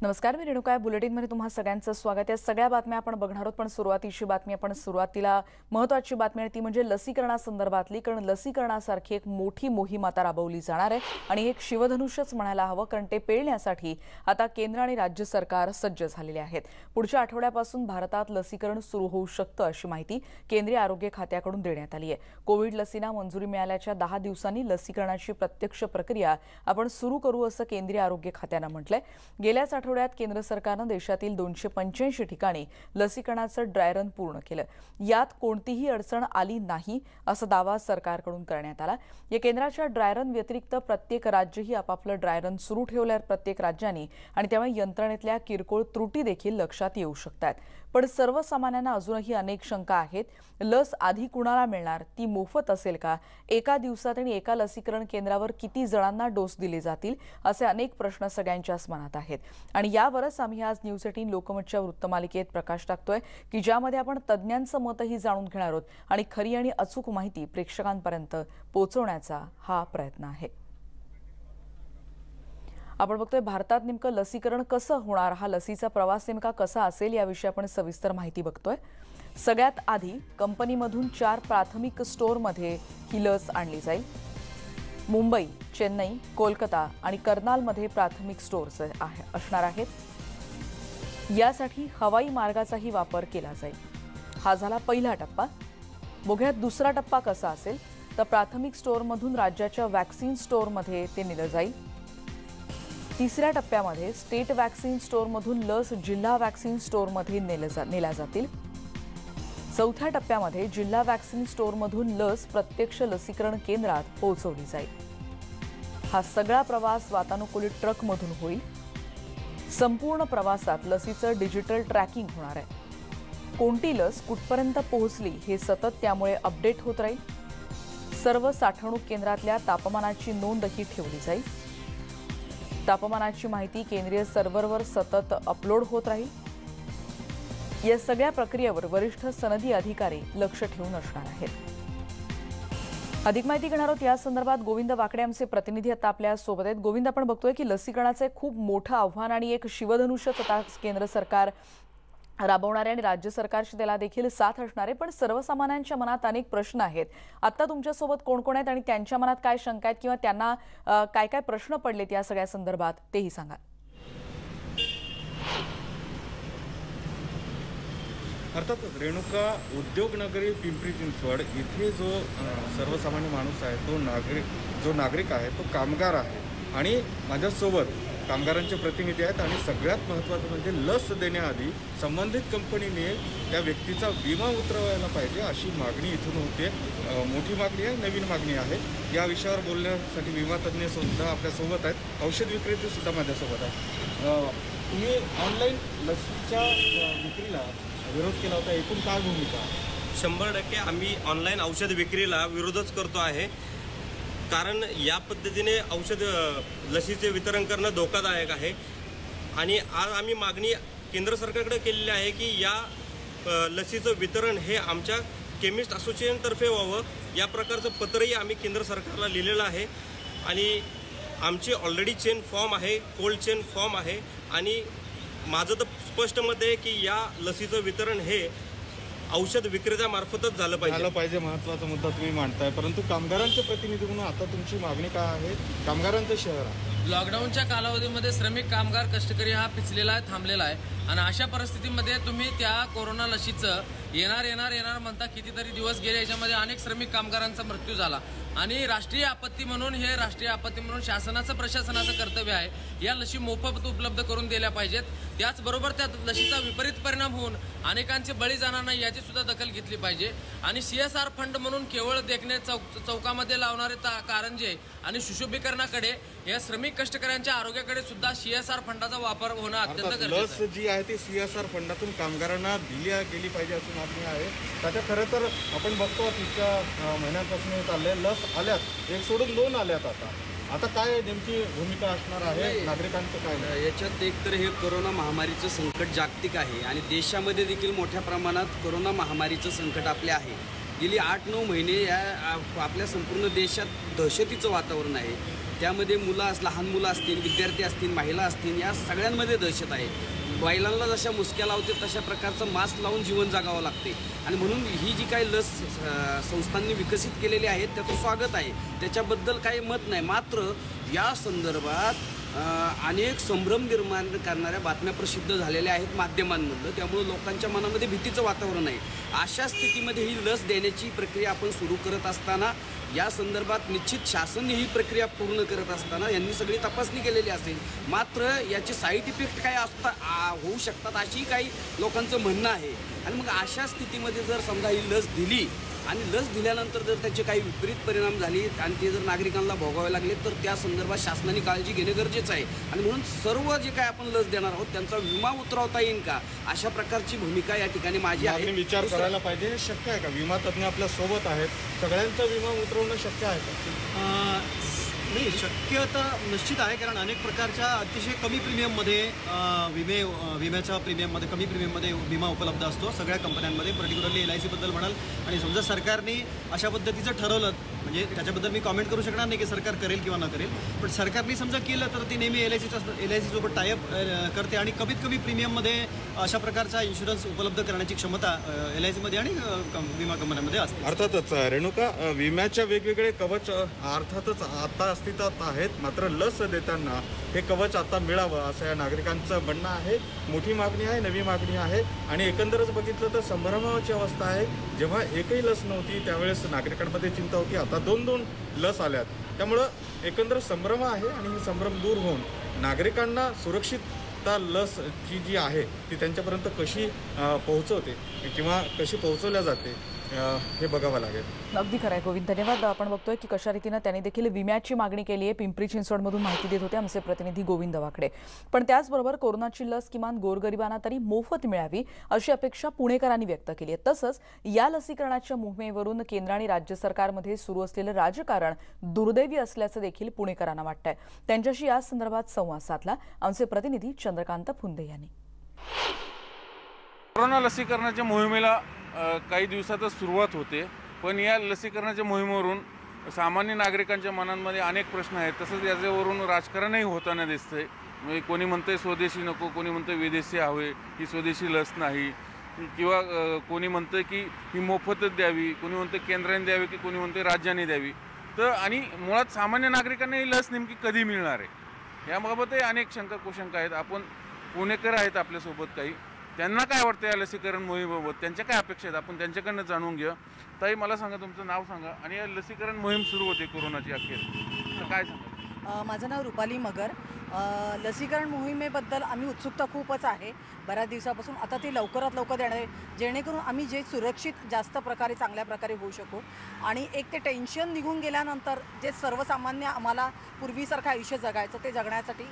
नमस्कार, मी रेणुका बुलेटिनमध्ये तुम्हा सगळ्यांचं स्वागत आहे। सगळ्या बातम्या आपण बघणार आहोत, पण सुरुवातीची बातमी आपण सुरुवातीला महत्त्वाची बातमी आहे ती म्हणजे लसीकरणासंदर्भातली। कारण लसीकरणासारखी एक मोठी मोहीम आता राबवली जाणार आहे आणि एक शिवधनुष्यच म्हणायला हवं, कारण ते पेलण्यासाठी आता केंद्र आणि राज्य सरकार सज्ज झालेले आहेत। पुढच्या आठवड्यापासून भारतात लसीकरण सुरू होऊ शकतं अशी माहिती केंद्रीय आरोग्य खात्याकडून देण्यात आली आहे। कोविड लसींना मंजुरी मिळाल्याच्या 10 दिवसांनी लसीकरणाची प्रत्यक्ष प्रक्रिया आपण सुरू करू असं केंद्रीय आरोग्य खात्याने म्हटलंय। गेल्याच आठवड्यात केंद्र सरकारने देशातील 285 ठिकाणी लसीकरणाचं ड्राय रन पूर्ण केलं। यात कोणतीही अडचण आली नाही असा दावा सरकारकडून करण्यात आला। या केंद्राच्या ड्राय रन व्यतिरिक्त प्रत्येक राज्यही आपापलं ड्राय रन सुरू ठेवल्यावर प्रत्येक राज्यांनी आणि त्यामुळे यंत्रणेतल्या किरकोळ त्रुटी देखील लक्षात येऊ शकतात। पण सर्वसामान्यांना अजूनही अनेक शंका आहेत। लस आधी कुणाला मिळणार, ती मोफत असेल का, एका दिवसात आणि एका लसीकरण केंद्रावर किती जणांना डोस दिले जातील, असे अनेक प्रश्न सगळ्यांच्याच मनात आहेत। आणि यावरच आम्ही आज न्यूज 18 लोकमतच्या वृत्तमालिकेत प्रकाश टाकतोय की ज्यामध्ये आपण तज्ञांचं मतही जाणून घेणार आहोत आणि खरी आणि अचूक माहिती प्रेक्षकांपर्यंत पोहोचवण्याचा हा प्रयत्न आहे। आपण बघतोय भारतात नेमकं लसीकरण कसं होणार, हा लसीचा प्रवास नेमका कसा असेल याविषयी आपण सविस्तर माहिती बघतोय। सगळ्यात आधी कंपनीमधून 4 प्राथमिक स्टोअरमध्ये ही लस आणली जाईल। मुंबई, चेन्नई, कोलकाता आणि कर्नालमध्ये प्राथमिक स्टोअर्स असणार आहेत। यासाठी हवाई मार्गाचाही वापर केला जाईल। हा झाला पहिला टप्पा। बघूयात दुसरा टप्पा कसा असेल, तर प्राथमिक स्टोअरमधून राज्याच्या वॅक्सिन स्टोअरमध्ये ते नेलं जाईल। तिसऱ्या टप्प्यामध्ये स्टेट वॅक्सिन स्टोअरमधून लस जिल्हा वॅक्सिन स्टोअरमध्ये नेल्या जातील। चौथ्या टप्प्यामध्ये जिल्हा वॅक्सिन स्टोअरमधून लस प्रत्यक्ष लसीकरण केंद्रात पोहोचवली जाईल। हा सगळा प्रवास वातानुकूलित ट्रकमधून होईल। संपूर्ण प्रवासात लसीचं डिजिटल ट्रॅकिंग होणार आहे। कोणती लस कुठपर्यंत पोहोचली हे सतत त्यामुळे अपडेट होत राहील। सर्व साठवणूक केंद्रातल्या तापमानाची नोंदही ठेवली जाईल। तापमानाची माहिती केंद्रीय सर्व्हरवर सतत अपलोड होत राहील। या सगळ्या प्रक्रियेवर वरिष्ठ सनदी अधिकारी लक्ष ठेवून असणार आहेत। अधिक माहिती घेणार आहोत या संदर्भात गोविंद वाकडे आमचे प्रतिनिधी आता आपल्या सोबत आहेत। गोविंद, आपण बघतोय की लसीकरणाचं एक खूप मोठं आव्हान आणि एक शिवधनुष्यच आता केंद्र सरकार राबवणार आहे आणि राज्य सरकारची त्याला देखील साथ असणार आहे, पण सर्वसामान्यांच्या मनात अनेक प्रश्न आहेत। आता तुमच्यासोबत कोण कोण आहेत आणि त्यांच्या मनात काय शंका आहेत किंवा त्यांना काय काय प्रश्न पडलेत या सगळ्या संदर्भात तेही सांगा। अर्थात रेणुका, उद्योगनगरी पिंपरी चिंचवड इथे जो सर्वसामान्य माणूस आहे, जो नागरिक आहे, तो कामगार आहे आणि माझ्यासोबत कामगारांचे प्रतिनिधी आहेत। आणि सगळ्यात महत्त्वाचं म्हणजे लस देण्याआधी संबंधित कंपनीने त्या व्यक्तीचा विमा उतरवायला पाहिजे अशी मागणी इथून होते। मोठी मागणी आहे, नवीन मागणी आहे। या विषयावर बोलण्यासाठी विमा तज्ज्ञ सुद्धा आपल्यासोबत आहेत, औषध विक्रेते सुद्धा माझ्यासोबत आहेत। तुम्ही ऑनलाईन लसीच्या विक्रीला विरोध केला होता, एकूण काय भूमिका? 100% आम्ही ऑनलाईन औषध विक्रीला विरोधच करतो आहे, कारण या पद्धतीने औषध लसीचे वितरण करणं धोकादायक आहे। आणि आज आम्ही मागणी केंद्र सरकारकडे केलेली आहे की या लसीचं वितरण हे आमच्या केमिस्ट असोसिएशनतर्फे व्हावं। या प्रकारचं पत्रही आम्ही केंद्र सरकारला लिहिलेलं आहे आणि आमची ऑलरेडी चेन फॉर्म आहे, कोल्ड चेन फॉर्म आहे। आणि माझं तर स्पष्ट मत आहे की या लसीचं वितरण हे औषध विक्रेत्यामार्फतच झालं पाहिजे। महत्त्वाचा मुद्दा तुम्ही मांडताय, परंतु कामगारांचे प्रतिनिधी म्हणून आता तुमची मागणी काय आहे? कामगारांचं शहर आहे, लॉकडाऊनच्या कालावधीमध्ये श्रमिक कामगार कष्टकरी हा पिचलेला आहे, थांबलेला आहे आणि अशा परिस्थितीमध्ये तुम्ही त्या कोरोना लसीचं येणार म्हणता कितीतरी दिवस गेले, याच्यामध्ये अनेक श्रमिक कामगारांचा मृत्यू झाला आणि राष्ट्रीय आपत्ती म्हणून शासनाचं प्रशासनाचं कर्तव्य आहे या लसी मोफत उपलब्ध करून दिल्या पाहिजेत। त्याचबरोबर त्या लसीचा विपरीत परिणाम होऊन अनेकांचे बळी जाणार नाही याची सुद्धा दखल घेतली पाहिजे। आणि CSR फंड म्हणून केवळ देखणे चौकामध्ये लावणारे कारंजे आणि सुशोभीकरणाकडे या श्रमिक कष्टकऱ्यांच्या आरोग्याकडे सुद्धा CSR फंडाचा वापर होणं अत्यंत गरजेचं आहे। लस जी आहे ती CSR फंडातून कामगारांना दिली गेली पाहिजे अशी मागणी आहे। त्याच्या खरं तर आपण बघतो तितक्या महिन्यांपासून चाललंय, लस आल्यात, एक सोडून 2 आल्यात। आता काय नेमकी भूमिका असणार आहे नागरिकांचं? काय याच्यात एक तर हे कोरोना महामारीचं संकट जागतिक आहे आणि देशामध्ये देखील मोठ्या प्रमाणात कोरोना महामारीचं संकट आपले आहे। गेली 8-9 महिने या आपल्या संपूर्ण देशात दहशतीचं वातावरण आहे। त्यामध्ये लहान मुलं असतील, विद्यार्थी असतील, महिला असतील, या सगळ्यांमध्ये दहशत आहे. बैलांना जशा मुसक्या लावते तशा प्रकारचं मास्क लावून जीवन जगावं लागते आणि म्हणून ही जी काही लस संस्थांनी विकसित केलेली आहे त्याचं स्वागत आहे, त्याच्याबद्दल काही मत नाही. मात्र या संदर्भात अनेक संभ्रम निर्माण करणाऱ्या बातम्या प्रसिद्ध झालेल्या आहेत माध्यमांमधलं, त्यामुळे लोकांच्या मनामध्ये भीतीचं वातावरण आहे. अशा स्थितीमध्ये ही लस देण्याची प्रक्रिया आपण सुरू करत असताना या संदर्भात निश्चित शासन ही प्रक्रिया पूर्ण करत असताना यांनी सगळी तपासणी केलेली असेल. मात्र याचे साईड इफेक्ट काय होऊ शकतात अशी काही लोकांचं म्हणणं आहे. आणि मग अशा स्थितीमध्ये जर समजा ही लस दिली आणि लस दिल्यानंतर जर त्याचे काही विपरीत परिणाम झाले आणि ते जर नागरिकांना भोगावे लागले तर त्या संदर्भात शासनाने काळजी घेणे गरजेचं आहे. आणि म्हणून सर्व जे काय आपण लस देणार आहोत त्यांचा विमा उतरवता येईल का, अशा प्रकारची भूमिका या ठिकाणी माझी आहे. विचार करायला पाहिजे. हे शक्य आहे का? विमा तज्ञ आपल्या सोबत आहेत, सगळ्यांचा विमा उतरवणं शक्य आहे का? नाही, शक्यता निश्चित आहे, कारण अनेक प्रकारच्या अतिशय कमी प्रीमियममध्ये विम्याच्या प्रीमियममध्ये कमी प्रीमियममध्ये विमा उपलब्ध असतो सगळ्या कंपन्यांमध्ये, पर्टिक्युलरली LIC बद्दल म्हणाल. आणि समजा सरकारने अशा पद्धतीचं ठरवलं, म्हणजे त्याच्याबद्दल मी कॉमेंट करू शकणार नाही की सरकार करेल किंवा न करेल, पण सरकारने समजा केलं तर ती नेहमी LIC सोबत टायअप करते आणि कमीत कमी प्रीमियममध्ये अशा प्रकारचा इन्शुरन्स उपलब्ध करण्याची क्षमता LIC मध्ये आणि विमा कंपन्यांमध्ये असते. अर्थातच रेणुका, विम्याच्या वेगवेगळे कवच अर्थातच आता अस्तित्वात आहेत, मात्र लस देताना हे कवच आता मिळावं असं या नागरिकांचं म्हणणं आहे. मोठी मागणी आहे, नवी मागणी आहे आणि एकंदरच बघितलं तर संभ्रमाची अवस्था आहे. जेव्हा एकही लस नव्हती त्यावेळेस नागरिकांमध्ये चिंता होती, आता दोन लस आल्यात, त्यामुळं एकंदर संभ्रम आहे आणि हे संभ्रम दूर होऊन नागरिकांना सुरक्षितता लसची जी आहे ती त्यांच्यापर्यंत कशी पोहोचवते किंवा कशी पोहोचवल्या जाते हे बघावं लागेल. अगदी खरं आहे गोविंद, धन्यवाद. आपण बघतोय की कशा रीतीनं त्यांनी देखील विम्याची मागणी केली आहे. पिंपरी चिंचवडमधून माहिती देत होते आमचे प्रतिनिधी गोविंद वाकडे. पण त्याचबरोबर कोरोनाची लस किमान गोरगरिबांना तरी मोफत मिळावी अशी अपेक्षा पुणेकरांनी व्यक्त केली आहे. तसंच या लसीकरणाच्या मोहिमेवरून केंद्र आणि राज्य सरकारमध्ये सुरू असलेलं राजकारण दुर्दैवी असल्याचं देखील पुणेकरांना वाटतंय. त्यांच्याशी या संदर्भात संवाद साधला आमचे प्रतिनिधी चंद्रकांत फुंदे यांनी. कोरोना लसीकरणाच्या मोहिमेला काही दिवसातच सुरुवात होते, पण या लसीकरणाच्या मोहिमेवरून सामान्य नागरिकांच्या मनांमध्ये अनेक प्रश्न आहेत. तसंच याच्यावरून राजकारणही होताना दिसतंय. म्हणजे कोणी म्हणतंय स्वदेशी नको, कोणी म्हणतंय विदेशी हवे, ही स्वदेशी लस नाही, किंवा कोणी म्हणतंय की ही मोफतच द्यावी, कोणी म्हणतंय केंद्राने द्यावी की कोणी म्हणतंय राज्याने द्यावी. तर आणि मुळात सामान्य नागरिकांना ही लस नेमकी कधी मिळणार आहे याबाबतही अनेक शंका कुशंका आहेत. आपण पुणेकर आहेत आपल्यासोबत काही, त्यांना काय वाटतं या लसीकरण मोहिमेबाबत, त्यांच्या काय अपेक्षा आहेत आपण त्यांच्याकडनं जाणून घ्या. ताई, मला सांगा, तुमचं नाव सांगा आणि या लसीकरण मोहीम सुरू होते कोरोनाची अखेर, तर काय सांगा? माझं नाव रुपाली मगर. लसीकरण मोहिमेबद्दल आम्ही उत्सुकता खूपच आहे बऱ्याच दिवसापासून. आता ती लवकरात लवकर देणार, जेणेकरून आम्ही जे सुरक्षित जास्त प्रकारे चांगल्या प्रकारे होऊ शकू आणि एक ते टेन्शन निघून गेल्यानंतर जे सर्वसामान्य आम्हाला पूर्वीसारखं आयुष्य जगायचं ते जगण्यासाठी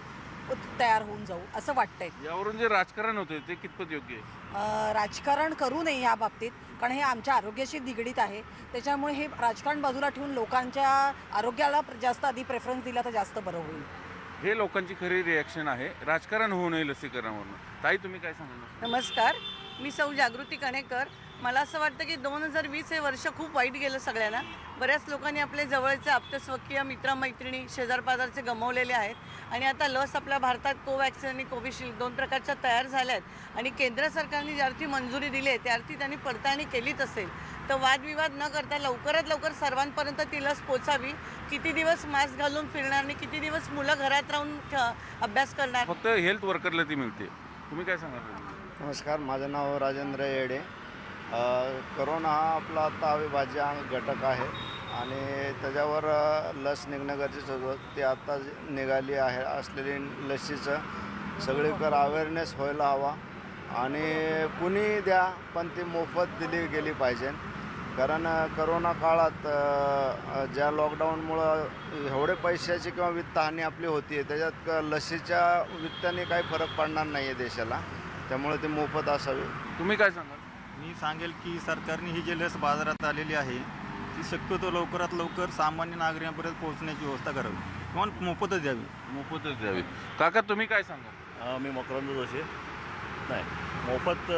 तयार होऊन जाऊ असं वाटतंय. यावरून जे राजकारण होते ते कितपत योग्य आहे? राजकारण करू नये या बाबतीत, कारण हे आमच्या आरोग्याशी निगडीत आहे. त्याच्यामुळे हे राजकारण बाजूला ठेवून लोकांच्या आरोग्याला जास्त आधी प्रेफरन्स दिला तर जास्त बरं होईल. हे लोकांची खरी रिॲक्शन आहे, राजकारण होऊ नये लसीकरणावरून. ताई, तुम्ही काय सांगा? नमस्कार, मी सौ जागृती कणेकर. मला असं वाटतं की 2020 हे वर्ष खूप वाईट गेलं सगळ्यांना. बऱ्याच लोकांनी आपले जवळचे आप्तस्वकीय मित्रमैत्रिणी शेजारपाजारचे गमावलेले आहेत आणि आता लस आपल्या भारतात कोवॅक्सिन आणि कोविशिल्ड 2 प्रकारच्या तयार झाल्या आहेत आणि केंद्र सरकारने ज्यार्थी मंजुरी दिली आहे त्यार्थी त्यांनी पडताळणी केलीच असेल तर वादविवाद न करता लवकरात लवकर सर्वांपर्यंत ती लस पोचावी. किती दिवस मास्क घालून फिरणार आणि किती दिवस मुलं घरात राहून अभ्यास करणार? फक्त हेल्थ वर्करला ती मिळते. तुम्ही काय सांगा? नमस्कार, माझं नाव राजेंद्र येडे. करोना हा आपला आता अविभाज्य घटक आहे आणि त्याच्यावर लस निघणं गरजेचं होतं. ती आता निघाली आहे असलेली लसीचं सगळीकडे अवेअरनेस व्हायला हवा आणि कुणी द्या पण ती मोफत दिली गेली पाहिजे. कारण करोना काळात ज्या लॉकडाऊनमुळं एवढे पैशाची किंवा वित्तहानी आपली होती त्याच्यात लसीच्या वित्ताने काही फरक पडणार नाही आहे देशाला, त्यामुळे ती मोफत असावी. तुम्ही काय सांगा? मी सांगेल की सरकारने ही जी लस बाजारात आलेली आहे ती शक्यतो लवकरात लवकर सामान्य नागरिकांपर्यंत पोहोचण्याची व्यवस्था करावी किंवा मोफतच द्यावी. मोफतच द्यावी. काका, तुम्ही काय सांगा? मी मकरंद जोशी. नाही, मोफत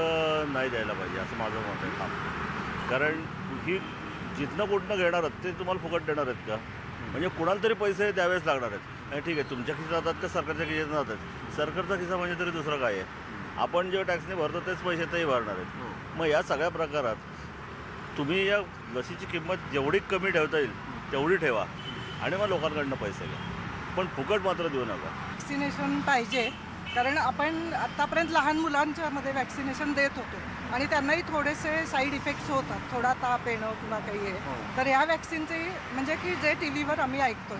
नाही द्यायला पाहिजे असं माझं मत आहे. कारण ही जिथनं कुठनं घेणार आहेत ते तुम्हाला फुकट देणार आहेत का? म्हणजे कुणाला तरी पैसे द्यावेच लागणार आहेत. आणि ठीक आहे, तुमच्या खिशात जातात का सरकारच्या खिशात जातात? सरकारचा खिसा म्हणजे तरी दुसरं काय आहे? आपण जे टॅक्सने भरतो तेच पैसे तेही भरणार आहेत. मग या सगळ्या प्रकारात तुम्ही या लसीची किंमत जेवढी कमी ठेवता येईल तेवढी ठेवा आणि मग लोकांकडनं पैसे घ्या, पण फुकट मात्र देऊ नका. वॅक्सिनेशन पाहिजे, कारण आपण आत्तापर्यंत लहान मुलांच्यामध्ये वॅक्सिनेशन देत होतो आणि त्यांनाही थोडेसे साईड इफेक्ट्स होतात, थोडा ताप येणं किंवा काही आहे. तर या वॅक्सिनचे म्हणजे की जे टी व्हीवर आम्ही ऐकतो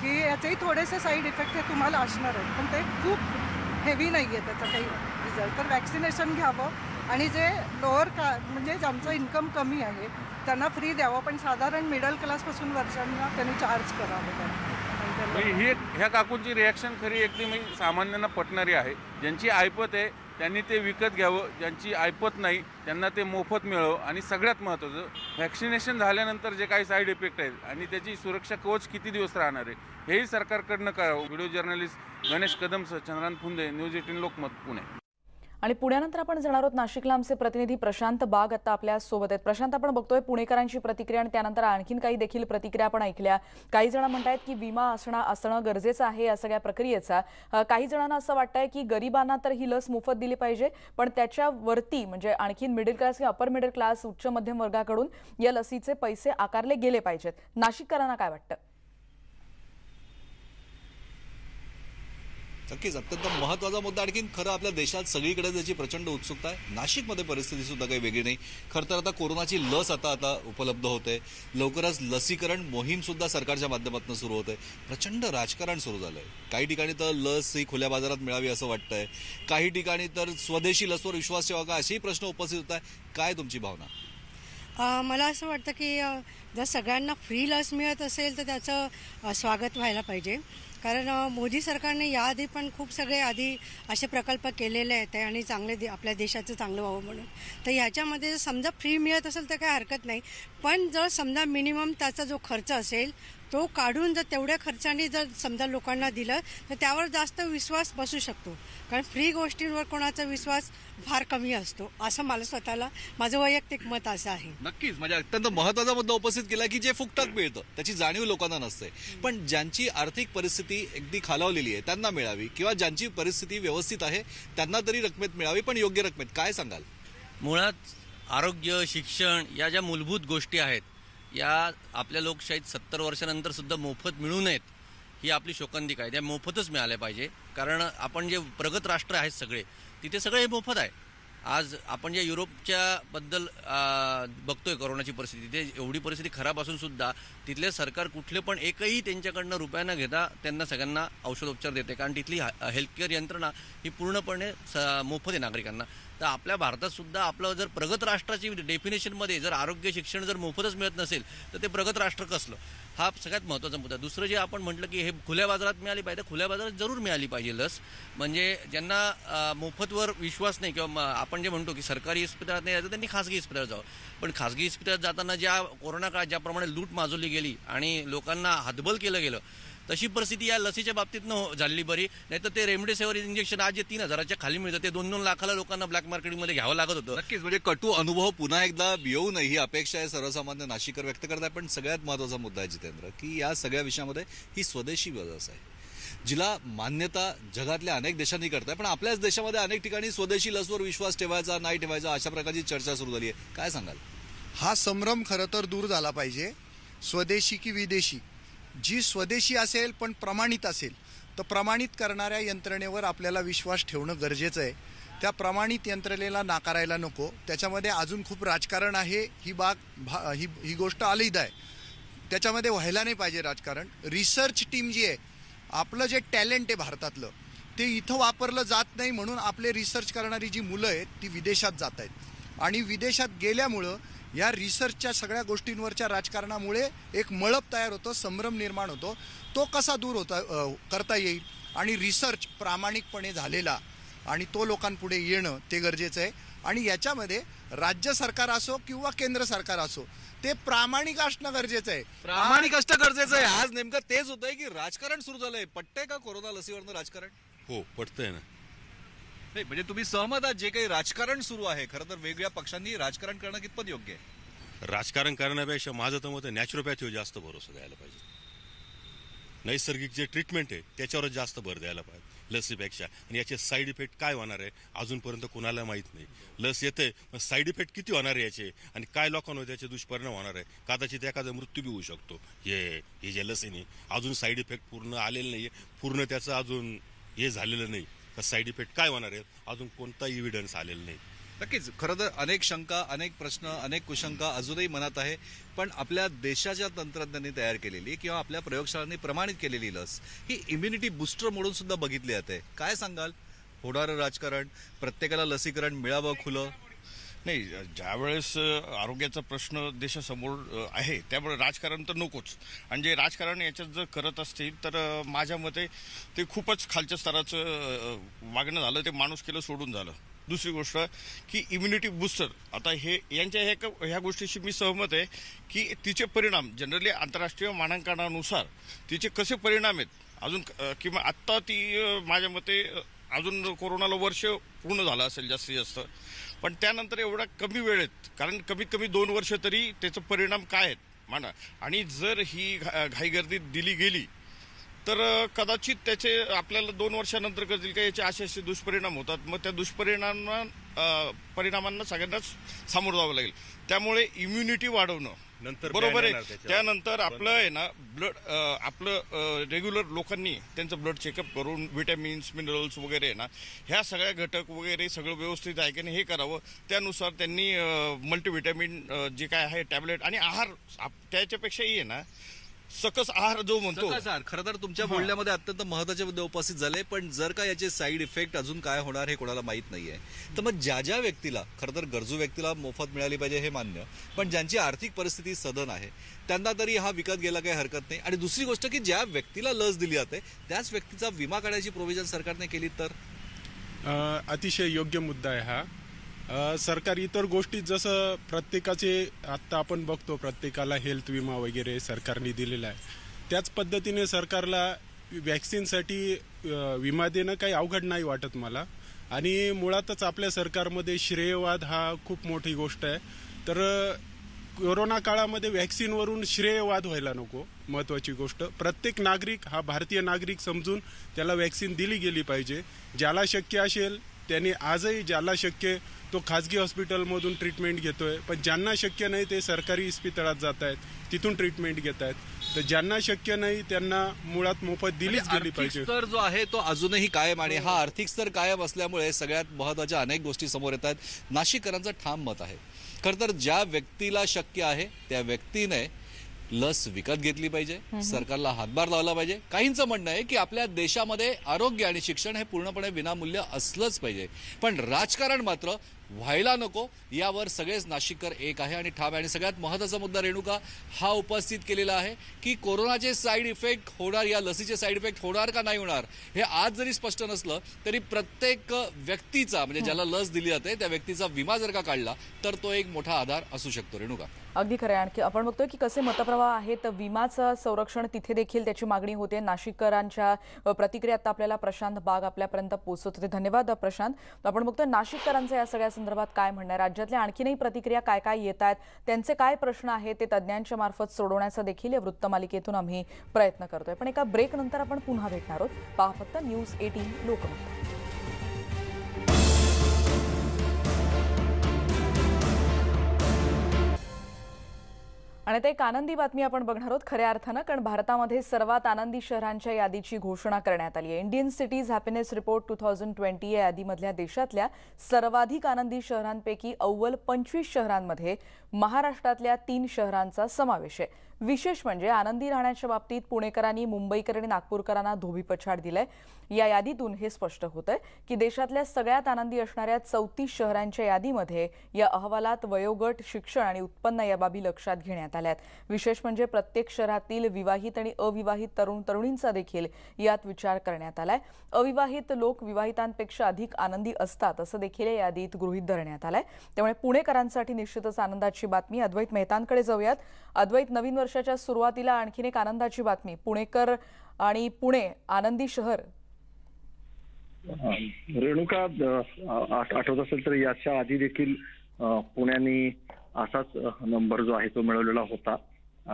की याचेही थोडेसे साईड इफेक्ट हे तुम्हाला असणार आहेत, पण ते खूप हेवी नाही आहे त्याचा काही रिझल्ट. तर वॅक्सिनेशन घ्यावं आणि जे लोअर म्हणजे ज्यांचं इन्कम कमी आहे त्यांना फ्री द्यावं, पण साधारण मिडल क्लासपासून वर्षांना त्यांनी चार्ज करावं. ही ह्या काकूंची रिॲक्शन खरी एकदम सामान्यांना पटणारी आहे. ज्यांची ऐपत आहे त्यांनी ते विकत घ्यावं, ज्यांची ऐपत नाही त्यांना ते मोफत मिळावं. आणि सगळ्यात महत्त्वाचं, व्हॅक्सिनेशन झाल्यानंतर जे काही साईड इफेक्ट आहेत आणि त्याची सुरक्षा कवच किती दिवस राहणार आहे हेही सरकारकडनं करावं. व्हिडिओ जर्नलिस्ट गणेश कदमसह चंद्रान फुंदे, न्यूज 18 लोकमत, पुणे. आणि पुण्यानंतर आपण जाणार आहोत नाशिकला. आमचे प्रतिनिधी प्रशांत बाग आता आपल्या सोबत आहेत. प्रशांत, आपण बघतोय पुणेकरांची प्रतिक्रिया आणि त्यानंतर आणखीन काही देखील प्रतिक्रिया आपण ऐकल्या. काही जण म्हणतायत की विमा असणं गरजेचं आहे या सगळ्या प्रक्रियेचा. काही जणांना असं वाटतंय की गरिबांना तर ही लस मोफत दिली पाहिजे, पण त्याच्यावरती म्हणजे आणखीन मिडल क्लास किंवा अपर मिडल क्लास, उच्च मध्यम वर्गाकडून या लसीचे पैसे आकारले गेले पाहिजेत. नाशिककरांना काय वाटतं? नक्कीच अत्यंत महत्त्वाचा मुद्दा. आणखीन खरं आपल्या देशात सगळीकडे त्याची प्रचंड उत्सुकता आहे. नाशिकमध्ये परिस्थिती सुद्धा काही वेगळी नाही. खरं तर आता कोरोनाची लस आता उपलब्ध होते. लवकरच लसीकरण मोहीम सुद्धा सरकारच्या माध्यमातून सुरू होते. प्रचंड राजकारण सुरू झालंय. काही ठिकाणी तर लस ही खुल्या बाजारात मिळावी असं वाटतंय, काही ठिकाणी तर स्वदेशी लसवर विश्वास ठेवा का असेही प्रश्न उपस्थित होत आहे. काय तुमची भावना? मला असं वाटतं की जर सगळ्यांना फ्री लस मिळत असेल तर त्याचं स्वागत व्हायला पाहिजे. कारण मोदी सरकारने याआधी पण खूप सगळे आधी असे प्रकल्प केलेले आहेत आणि चांगले आपल्या देशाचं चांगलं व्हावं म्हणून. तर ह्याच्यामध्ये समजा फ्री मिळत असेल तर काही हरकत नाही, पण जर समजा मिनिमम त्याचा जो खर्च असेल तो काढून जर तेवढ्या खर्चाने जर समजा लोकांना दिलं तर त्यावर जास्त विश्वास बसू शकतो. कारण फ्री गोष्टींवर कोणाचा विश्वास फार कमी असतो, असं मला स्वतःला माझं वैयक्तिक मत असं आहे. नक्कीच, म्हणजे अत्यंत महत्त्वाचा मुद्दा उपस्थित केला की जे फुकटात मिळतं त्याची जाणीव लोकांना नसते, पण ज्यांची आर्थिक परिस्थिती अगदी खालावलेली आहे त्यांना मिळावी, किंवा ज्यांची परिस्थिती व्यवस्थित आहे त्यांना तरी रकमेत मिळावी, पण योग्य रकमेत. काय सांगाल? मुळात आरोग्य, शिक्षण या ज्या मूलभूत गोष्टी आहेत या आपल्या लोकशाहीत 70 वर्षानंतर सुद्धा मोफत मिळू नयेत ही आपली शोकांतिका आहे. त्या मोफतच मिळाल्या पाहिजे, कारण आपण जे प्रगत राष्ट्र आहेत सगळे तिथे सगळे हे मोफत आहे. आज आपण जे युरोपच्या बद्दल बघतोय कोरोनाची परिस्थिती, तिथे एवढी परिस्थिती खराब असून सुद्धा तिथले सरकार कुठले पण एकही त्यांच्याकडनं रुपया न घेता त्यांना सगळ्यांना औषधोपचार देते, कारण तिथली हेल्थकेअर यंत्रणा ही पूर्णपणे मोफत आहे नागरिकांना. तर आपल्या भारतात सुद्धा आपलं जर प्रगत राष्ट्राची डेफिनेशनमध्ये जर आरोग्य शिक्षण जर मोफतच मिळत नसेल तर ते प्रगत राष्ट्र कसलं, हा सगळ्यात महत्त्वाचा मुद्दा. दुसरं जे आपण म्हटलं की हे खुल्या बाजारात मिळाली पाहिजे, खुल्या बाजारात जरूर मिळाली पाहिजे लस. म्हणजे ज्यांना मोफतवर विश्वास नाही किंवा आपण जे म्हणतो की सरकारी इस्पितळात नाही जायचं त्यांनी खासगी इस्पितळात जावं. पण खासगी इस्पितळात जाताना ज्या कोरोना काळात ज्याप्रमाणे लूट माजवली गेली आणि लोकांना हातबल केलं गेलं, तशी परिस्थिती या लसीच्या बाबतीत झाली बरी. नाही तर ते रेमडेसिवीर इंजेक्शन आज जे 3,000च्या खाली मिळतं ते 2-2 लाखाला लोकांना ब्लॅक मार्केटमध्ये घ्यावं लागत होतं. नक्कीच, म्हणजे कटू अनुभव पुन्हा एकदा येऊ नये ही अपेक्षा आहे सर्वसामान्य नाशिकर व्यक्त करत आहे. पण सगळ्यात महत्त्वाचा मुद्दा आहे जितेंद्र, की या सगळ्या विषयामध्ये ही स्वदेशी लस आहे जिला मान्यता जगातल्या अनेक देशांनी करत आहे, पण आपल्याच देशामध्ये अनेक ठिकाणी स्वदेशी लसवर विश्वास ठेवायचा नाही ठेवायचा अशा प्रकारची चर्चा सुरू झाली आहे. काय सांगाल? हा संभ्रम खरं तर दूर झाला पाहिजे. स्वदेशी की विदेशी, जी स्वदेशी असेल पण प्रमाणित असेल तर प्रमाणित करणाऱ्या यंत्रणेवर आपल्याला विश्वास ठेवणं गरजेचं आहे. त्या प्रमाणित यंत्रणेला नाकारायला नको. त्याच्यामध्ये अजून खूप राजकारण आहे, ही गोष्ट अलैद आहे. त्याच्यामध्ये व्हायला नाही पाहिजे राजकारण. रिसर्च टीम जी आहे, आपलं जे टॅलेंट आहे भारतातलं ते इथं वापरलं जात नाही, म्हणून आपले रिसर्च करणारी जी मुलं आहेत ती विदेशात जात आहेत आणि विदेशात गेल्यामुळं या रिसर्चच्या सगळ्या गोष्टींवरच्या राजकारणामुळे एक मळप तयार होतो, संभ्रम निर्माण होतो. तो कसा दूर करता येईल आणि रिसर्च प्रामाणिकपणे झालेला आणि तो लोकांपुढे येणं ते गरजेचं आहे. आणि याच्यामध्ये राज्य सरकार असो किंवा केंद्र सरकार असो ते प्रामाणिक असणं गरजेचं आहे. प्रामाणिक असणं गरजेचं आहे. आज नेमकं तेच होतंय की राजकारण सुरू झालंय. पटतंय का कोरोना लसीवरनं राजकारण? हो, पटतंय ना. नाही, म्हणजे तुम्ही सहमत आहात जे काही राजकारण सुरू आहे, खरं तर वेगळ्या पक्षांनी राजकारण करणं कितपत योग्य आहे? राजकारण करण्यापेक्षा माझं तर मत नॅचरोपॅथीवर जास्त भरोसा द्यायला पाहिजे. नैसर्गिक जे ट्रीटमेंट आहे त्याच्यावरच जास्त भर द्यायला पाहिजे लसीपेक्षा. आणि याचे साईड इफेक्ट काय होणार आहे अजूनपर्यंत कोणाला माहीत नाही. लस येते पण साईड इफेक्ट किती होणार आहे याचे आणि काय लोकांवर त्याचे दुष्परिणाम होणार आहे. कदाचित एखादा मृत्यू बी होऊ शकतो. हे जे लसीने अजून साईड इफेक्ट पूर्ण आलेलं नाही आहे, पूर्ण त्याचं अजून हे झालेलं नाही. तर साईड इफेक्ट काय होणार आहे अजून कोणता इव्हिडन्स आलेला नाही. नक्कीच खरं तर अनेक शंका, अनेक प्रश्न, अनेक कुशंका अजूनही मनात आहे. पण आपल्या देशाच्या तंत्रज्ञांनी तयार केलेली किंवा आपल्या प्रयोगशाळांनी प्रमाणित केलेली लस ही इम्युनिटी बूस्टर म्हणून सुद्धा बघितली जाते. काय सांगाल? होणारं राजकारण, प्रत्येकाला लसीकरण मिळावं खुलं? नाही, ज्यावेळेस आरोग्याचा प्रश्न देशासमोर आहे त्यामुळे राजकारण तर नकोच. आणि जे राजकारण याच्यात जर करत असतील तर माझ्या मते ते खूपच खालच्या स्तराचं वागणं झालं, ते माणुसकीला सोडून झालं. दुसरी गोष्ट की इम्युनिटी बूस्टर, आता हे यांच्या ह्या गोष्टीशी मी सहमत आहे की तिचे परिणाम जनरली आंतरराष्ट्रीय मानांकनानुसार तिचे कसे परिणाम आहेत अजून किंवा आत्ता ती माझ्या मते अजून कोरोनाला वर्ष पूर्ण झालं असेल जास्तीत जास्त, पण त्यानंतर एवढा कमी वेळेत, कारण कमीत कमी 2 वर्ष तरी त्याचे परिणाम काय आहेत म्हणा. आणि जर ही घाईगर्दीत दिली गेली तर कदाचित त्याचे आपल्याला 2 वर्षानंतर कळतील का याचे असे दुष्परिणाम होतात. मग त्या परिणामांना सगळ्यांनाच सामोरं जावं लागेल. त्यामुळे इम्युनिटी वाढवणं नंतर बरोबर आहे. त्यानंतर आपलं आहे ना आपलं रेग्युलर लोकांनी त्यांचं ब्लड चेकअप करून विटॅमिन्स, मिनरल्स वगैरे आहे ना ह्या सगळ्या घटक वगैरे सगळं व्यवस्थित आहे की नाही हे करावं. त्यानुसार त्यांनी मल्टीव्हिटॅमिन जे काय आहे टॅबलेट आणि आहार त्याच्यापेक्षाही आहे ना सकस आहार जो म्हणतो. खरं तर तुमच्या बोलण्यामध्ये अत्यंत महत्त्वाचे मुद्दे उपस्थित झाले. पण जर का याचे साईड इफेक्ट अजून काय होणार हे कोणाला माहीत नाहीये, तर मग ज्या व्यक्तीला खरं तर गरजू व्यक्तीला मोफत मिळाली पाहिजे हे मान्य, पण ज्यांची आर्थिक परिस्थिती सधन आहे त्यांना तरी हा विकत गेला काही हरकत नाही. आणि दुसरी गोष्ट की ज्या व्यक्तीला लस दिली जाते त्याच व्यक्तीचा विमा काढायची प्रोव्हिजन सरकारने केली तर अतिशय योग्य मुद्दा आहे हा. सरकार इतर गोष्टी जसं प्रत्येकाचे आत्ता आपण बघतो प्रत्येकाला हेल्थ विमा वगैरे सरकारने दिलेला आहे, त्याच पद्धतीने सरकारला वॅक्सिनसाठी विमा देणं काही अवघड नाही वाटत मला. आणि मुळातच आपल्या सरकारमध्ये श्रेयवाद हा खूप मोठी गोष्ट आहे. तर कोरोना काळामध्ये वॅक्सिनवरून श्रेयवाद व्हायला नको. महत्त्वाची गोष्ट, प्रत्येक नागरिक हा भारतीय नागरिक समजून त्याला वॅक्सिन दिली गेली पाहिजे. ज्याला शक्य असेल त्याने आजही, ज्याला शक्य तो खाजगी हॉस्पिटलमधून ट्रीटमेंट घेतोय, पण ज्यांना शक्य नाही ते सरकारी इस्पितळात जात आहेत, तिथून ट्रीटमेंट घेत आहेत. तर ज्यांना शक्य नाही त्यांना मुळात मोफत दिलीच गेली पाहिजे. स्तर जो आहे तो अजूनही कायम, आणि हा आर्थिक स्तर कायम असल्यामुळे सगळ्यात महत्त्वाच्या अनेक गोष्टी समोर येत आहेत. नाशिककरांचं ठाम मत आहे, खरं तर ज्या व्यक्तीला शक्य आहे त्या व्यक्तीने लस विकत घेतली पाहिजे, सरकारला हातभार लावला पाहिजे. काहींचं म्हणणं आहे की आपल्या देशामध्ये आरोग्य आणि शिक्षण हे पूर्णपणे विनामूल्य असलंच पाहिजे, पण राजकारण मात्र व्हायला नको यावर सगळेच नाशिककर एक आहे आणि ठाम आहे. आणि सगळ्यात महत्त्वाचा मुद्दा रेणुका हा उपस्थित केलेला आहे की कोरोनाचे साईड इफेक्ट होणार, या लसीचे साईड इफेक्ट होणार का नाही होणार हे आज जरी स्पष्ट नसलं तरी प्रत्येक व्यक्तीचा, म्हणजे ज्याला लस दिली जाते त्या व्यक्तीचा विमा जर का काढला तर तो एक मोठा आधार असू शकतो. रेणुका, अगदी खरं आहे. आणखी आपण बघतोय की कसे मतप्रवाह आहेत. विमाचं संरक्षण तिथे देखील त्याची मागणी होते. नाशिककरांच्या प्रतिक्रिया आता आपल्याला प्रशांत बाग आपल्यापर्यंत पोहोचवत होते. धन्यवाद प्रशांत. आपण बघतोय नाशिककरांचं या सगळ्या संदर्भात काय म्हणणं आहे, राज्यातल्या आणखीनही प्रतिक्रिया काय काय येत आहेत, त्यांचे काय प्रश्न आहेत ते तज्ज्ञांच्या मार्फत सोडवण्याचा देखील या वृत्तमालिकेतून आम्ही प्रयत्न करतोय. पण एका ब्रेक नंतर आपण पुन्हा भेटणार आहोत. पहा फक्त न्यूज 18 लोकमत. आणि ते एक आनंदी बातमी आपण बघणार आहोत खऱ्या अर्थानं, कारण भारतामध्ये सर्वात आनंदी शहरांच्या यादीची घोषणा करण्यात आली आहे. इंडियन सिटीज हॅपीनेस रिपोर्ट 2020 या यादीमधल्या देशातल्या सर्वाधिक आनंदी शहरांपैकी अव्वल 25 शहरांमध्ये महाराष्ट्रातल्या 3 शहरांचा समावेश आहे. विशेष म्हणजे आनंदी राहण्याच्या बाबतीत पुणेकरांनी मुंबईकर आणि नागपूरकरांना धोबीपछाड दिलाय. या यादीतून हे स्पष्ट होतंय की देशातल्या सगळ्यात आनंदी असणाऱ्या 34 शहरांच्या यादीमध्ये या अहवालात वयोगट, शिक्षण आणि उत्पन्न या बाबी लक्षात घेण्यात आल्यात. विशेष म्हणजे प्रत्येक शहरातील विवाहित आणि अविवाहित तरुण तरुणींचा देखील यात विचार करण्यात आलाय. अविवाहित लोक विवाहितांपेक्षा अधिक आनंदी असतात असं देखील या यादीत गृहीत धरण्यात आलंय. त्यामुळे पुणेकरांसाठी निश्चितच आनंदाची बातमी. अद्वैत मेहतांकडे जाऊयात. अद्वैत, नवीन वर्षाच्या सुरुवातीला आणखीन एक आनंदाची बातमी. पुणेकर आणि पुणे आनंदी शहर. रेणुका, आठवत असेल तर याच्या आधी देखील पुण्याने असाच नंबर जो आहे तो मिळवलेला होता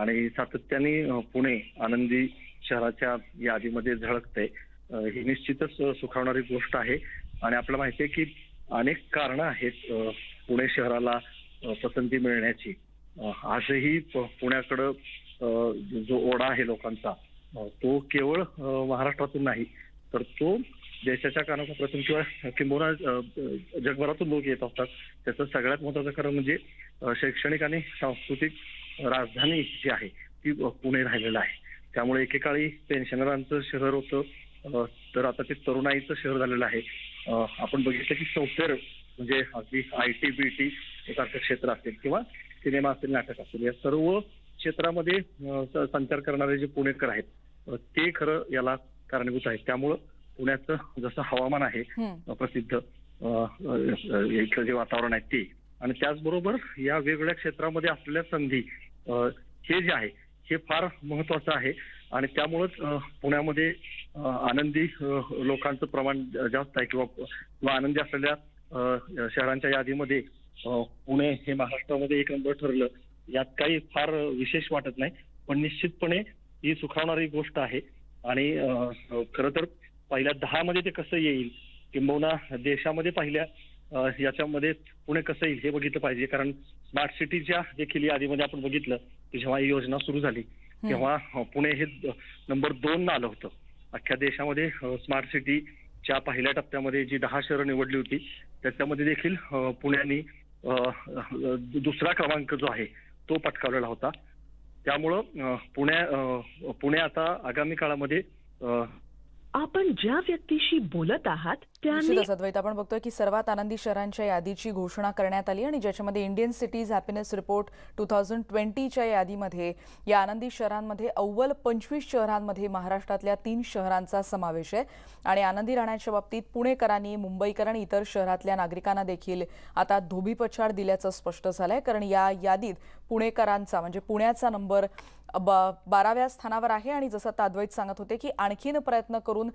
आणि सातत्याने पुणे आनंदी शहराच्या यादीमध्ये झळकते ही निश्चितच सुखावणारी गोष्ट आहे. आणि आपल्याला माहिती आहे की अनेक कारणं आहेत पुणे शहराला पसंती मिळण्याची. आजही पुण्याकडं जो ओढा आहे लोकांचा तो केवळ महाराष्ट्रातून नाही तर तो देशाच्या कानाकोपऱ्यातून किंवा किंबहुना जगभरातून लोक येत असतात. त्याचं सगळ्यात महत्त्वाचं कारण म्हणजे शैक्षणिक आणि सांस्कृतिक राजधानी जी आहे ती पुणे राहिलेलं आहे. त्यामुळे एकेकाळी पेन्शनरांचं शहर होतं तर आता ते तरुणाईचं शहर झालेलं आहे. आपण बघितलं की सॉफ्टवेअर म्हणजे अगदी IT BT सारखं क्षेत्र असेल किंवा सिनेमा असेल, नाटक असेल, या सर्व क्षेत्रामध्ये संचार करणारे जे पुणेकर आहेत ते खरं याला कारणीभूत आहेत. त्यामुळं पुण्याचं जसं हवामान आहे प्रसिद्ध, इथलं जे वातावरण आहे ते, आणि त्याचबरोबर या वेगवेगळ्या क्षेत्रामध्ये असलेल्या संधी, हे जे आहे हे फार महत्वाचं आहे. आणि त्यामुळंच पुण्यामध्ये आनंदी लोकांचं प्रमाण जास्त आहे किंवा आनंदी असलेल्या शहरांच्या यादीमध्ये पुणे हे महाराष्ट्रामध्ये एक नंबर ठरलं यात काही फार विशेष वाटत नाही. पण निश्चितपणे ही सुखावणारी गोष्ट आहे. आणि खरं तर पहिल्या 10 मध्ये ते कसं येईल किंबहुना देशामध्ये पहिल्या याच्यामध्ये पुणे कसं येईल हे बघितलं पाहिजे. कारण स्मार्ट सिटीच्या देखील यादीमध्ये आपण बघितलं की जेव्हा ही योजना सुरू झाली तेव्हा पुणे हे नंबर 2 आलं होतं अख्ख्या देशामध्ये. स्मार्ट सिटीच्या पहिल्या टप्प्यामध्ये जी 10 शहरं निवडली होती त्याच्यामध्ये देखील पुण्याने दुसरा क्रमांक जो आहे तो पटकावलेला होता. त्यामुळं पुणे आता आगामी काळामध्ये आपण ज्या व्यक्तीशी बोलत आहात निश्चितच अद्वैत, आपण बघतोय की सर्वात आनंदी शहरांच्या यादीची घोषणा करण्यात आली आणि ज्याच्यामध्ये इंडियन सिटीज हॅपीनेस रिपोर्ट 2020च्या यादीमध्ये या आनंदी शहरांमध्ये अव्वल 25 शहरांमध्ये महाराष्ट्रातल्या 3 शहरांचा समावेश आहे. आणि आनंदी राहण्याच्या बाबतीत पुणेकरांनी मुंबईकर आणि इतर शहरातल्या नागरिकांना देखील आता धोबीपछाड दिल्याचं स्पष्ट झालंय. कारण या यादीत पुणेकरांचा म्हणजे पुण्याचा नंबर 12व्या स्थानावर आहे. आणि जसं आता अद्वैत सांगत होते की आणखीन प्रयत्न करून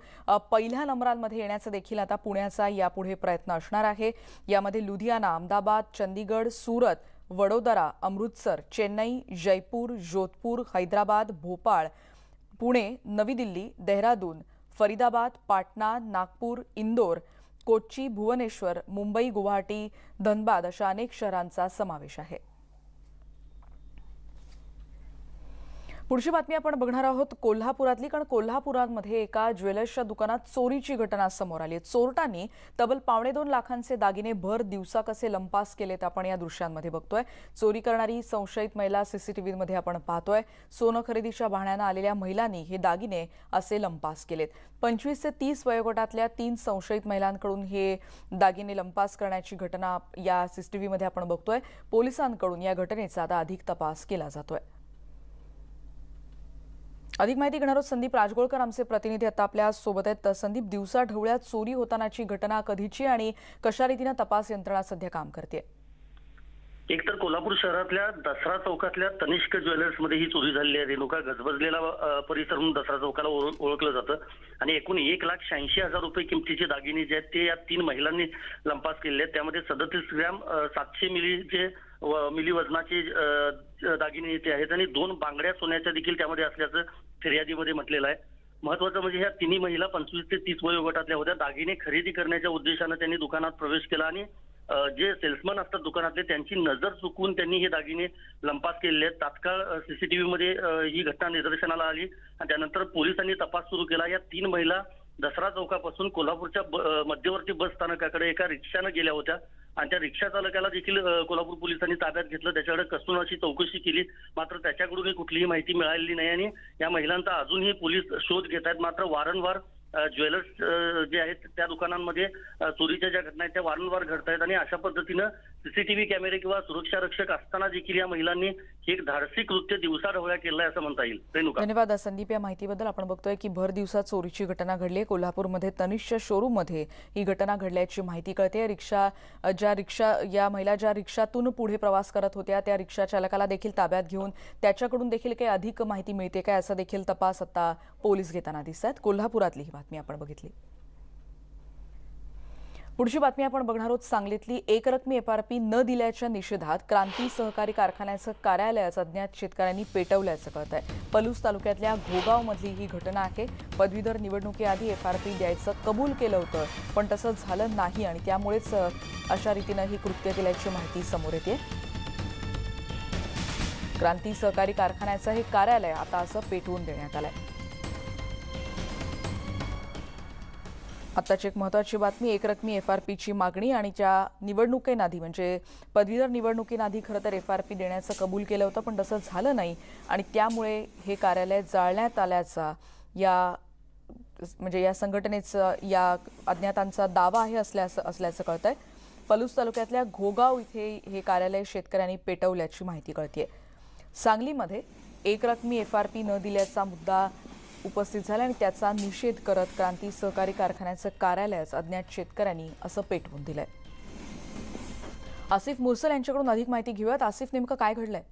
पहिल्या नंबरांमध्ये येण्याचा देखील आता पुण्याचा यापुढे प्रयत्न असणार आहे. यामध्ये लुधियाना, अहमदाबाद, चंदीगड, सुरत, वडोदरा, अमृतसर, चेन्नई, जयपूर, जोधपूर, हैदराबाद, भोपाळ, पुणे, नवी दिल्ली, देहरादून, फरीदाबाद, पाटणा, नागपूर, इंदोर, कोच्ची, भुवनेश्वर, मुंबई, गुवाहाटी, धनबाद अशा अनेक शहरांचा समावेश आहे. पुढची बातमी आपण बघणार आहोत कोल्हापुरातली. कारण कोल्हापुरामध्ये एका ज्वेलर्सच्या दुकानात चोरीची घटना समोर आली आहे. चोरट्यांनी तब्बल 2.25 लाखांचे दागिने भर दिवसा कसे लंपास केलेत आपण या दृश्यांमध्ये बघतोय. चोरी करणारी संशयित महिला CCTVमध्ये आपण पाहतोय. सोनं खरेदीच्या बहाण्यानं आलेल्या महिलांनी हे दागिने असे लंपास केलेत. 25 ते 30 वयोगटातल्या 3 संशयित महिलांकडून हे दागिने लंपास करण्याची घटना या CCTVमध्ये आपण बघतोय. पोलिसांकडून या घटनेचा आता अधिक तपास केला जातोय. अधिक माहिती घेणार आहोत संदीप राजगोळकर आमचे प्रतिनिधी आता आपल्या सोबत आहेत. संदीप, दिवसा ढवळ्यात चोरी होतानाची घटना कधीची आणि कशा रीतीने तपास यंत्रणा सध्या काम करते? एक तर कोल्हापूर शहरातल्या दसरा चौकातल्या तनिष्क ज्वेलर्समध्ये ही चोरी झालेली आहे. रेणुका गजबजलेला परिसर म्हणून दसरा चौकाला ओळखलं जातं. आणि एकूण 1,86,000 रुपये किमतीचे दागिने जे आहेत ते या 3 महिलांनी लंपास केलेले आहेत. त्यामध्ये 37 ग्रॅम 700 मिली वजनाचे दागिने इथे आहेत आणि 2 बांगड्या सोन्याच्या देखील त्यामध्ये असल्याचं फिर्यादीमध्ये म्हटलेलं आहे. महत्वाचं म्हणजे ह्या 3 महिला 25 ते 30 वयोगटातल्या होत्या. दागिने खरेदी करण्याच्या उद्देशानं त्यांनी दुकानात प्रवेश केला आणि जे सेल्समन असतात दुकानातले त्यांची नजर चुकवून त्यांनी हे दागिने लंपास केलेले आहेत. तात्काळ CCTVमध्ये ही घटना निदर्शनाला आली आणि त्यानंतर पोलिसांनी तपास सुरू केला. या 3 महिला दसरा चौकापासून कोल्हापूरच्या मध्यवर्ती बस स्थानकाकडे एका रिक्षानं गेल्या होत्या आणि त्या रिक्षा चालकाला देखील कोल्हापूर पोलिसांनी ताब्यात घेतलं. त्याच्याकडे कसून अशी चौकशी केली, मात्र त्याच्याकडूनही कुठलीही माहिती मिळालेली नाही आणि या महिलांचा अजूनही पोलीस शोध घेत आहेत. मात्र वारंवार ज्वेलर्स जे आहेत त्या दुकानांमध्ये चोरीच्या ज्या घटना आहेत त्या वारंवार घडत आहेत आणि अशा पद्धतीनं CCTV कॅमेरे किंवा सुरक्षा रक्षक असताना देखील या महिलांनी एक धाडसी कृत्य दिवसा ढवळ्या केलंय असं म्हणता येईल. रेणुका, धन्यवाद संदीप या माहितीबद्दल. आपण बघतोय की भर दिवसात चोरीची घटना घडली आहे. कोल्हापूरमध्ये तनिष्कच्या शोरूम मध्ये ही घटना घडल्याची माहिती कळते. या महिला ज्या रिक्षातून पुढे प्रवास करत होत्या त्या रिक्षा चालकाला देखील ताब्यात घेऊन त्याच्याकडून देखील काही अधिक माहिती मिळते काय असा देखील तपास आता पोलीस घेताना दिसत आहेत. कोल्हापुरातली ही बातमी आपण बघितली. पुढची बातमी आपण बघणार आहोत सांगलीतली एकरकमी FRP न दिल्याच्या निषेधात क्रांती सहकारी कारखान्याचं कार्यालय अज्ञात शेतकऱ्यांनी पेटवल्याचं कळत आहे। पलूस तालुक्यातल्या घोगावमधली ही घटना आहे। पदवीधर निवडणुकीआधी FRP द्यायचं कबूल केलं होतं, पण तसं झालं नाही आणि त्यामुळेच अशा रीतीनं ही कृत्य केल्याची माहिती समोर येते। क्रांती सहकारी कारखान्याचं हे कार्यालय आता असं पेटवून देण्यात आलंय। आताची एक महत्त्वाची बातमी, एकरकमी FRPची मागणी आणि ज्या निवडणुकीनाधी म्हणजे पदवीधर निवडणुकीनाधी खरं तर FRP देण्याचं कबूल केलं होतं, पण तसं झालं नाही आणि त्यामुळे हे कार्यालय जाळण्यात आल्याचा या संघटनेचा या अज्ञातांचा दावा आहे असल्याचं कळतंय। पलूस तालुक्यातल्या घोगाव इथे हे कार्यालय शेतकऱ्यांनी पेटवल्याची माहिती कळतेय। सांगलीमध्ये एकरकमी FRP न दिल्याचा मुद्दा उपस्थित झाला आणि त्याचा निषेध करत क्रांती सहकारी कारखान्याचं कार्यालय अज्ञात शेतकऱ्यांनी असं पेटवून दिलंय। आसिफ मुरसल यांच्याकडून अधिक माहिती घेऊयात। आसिफ, नेमकं काय घडलंय?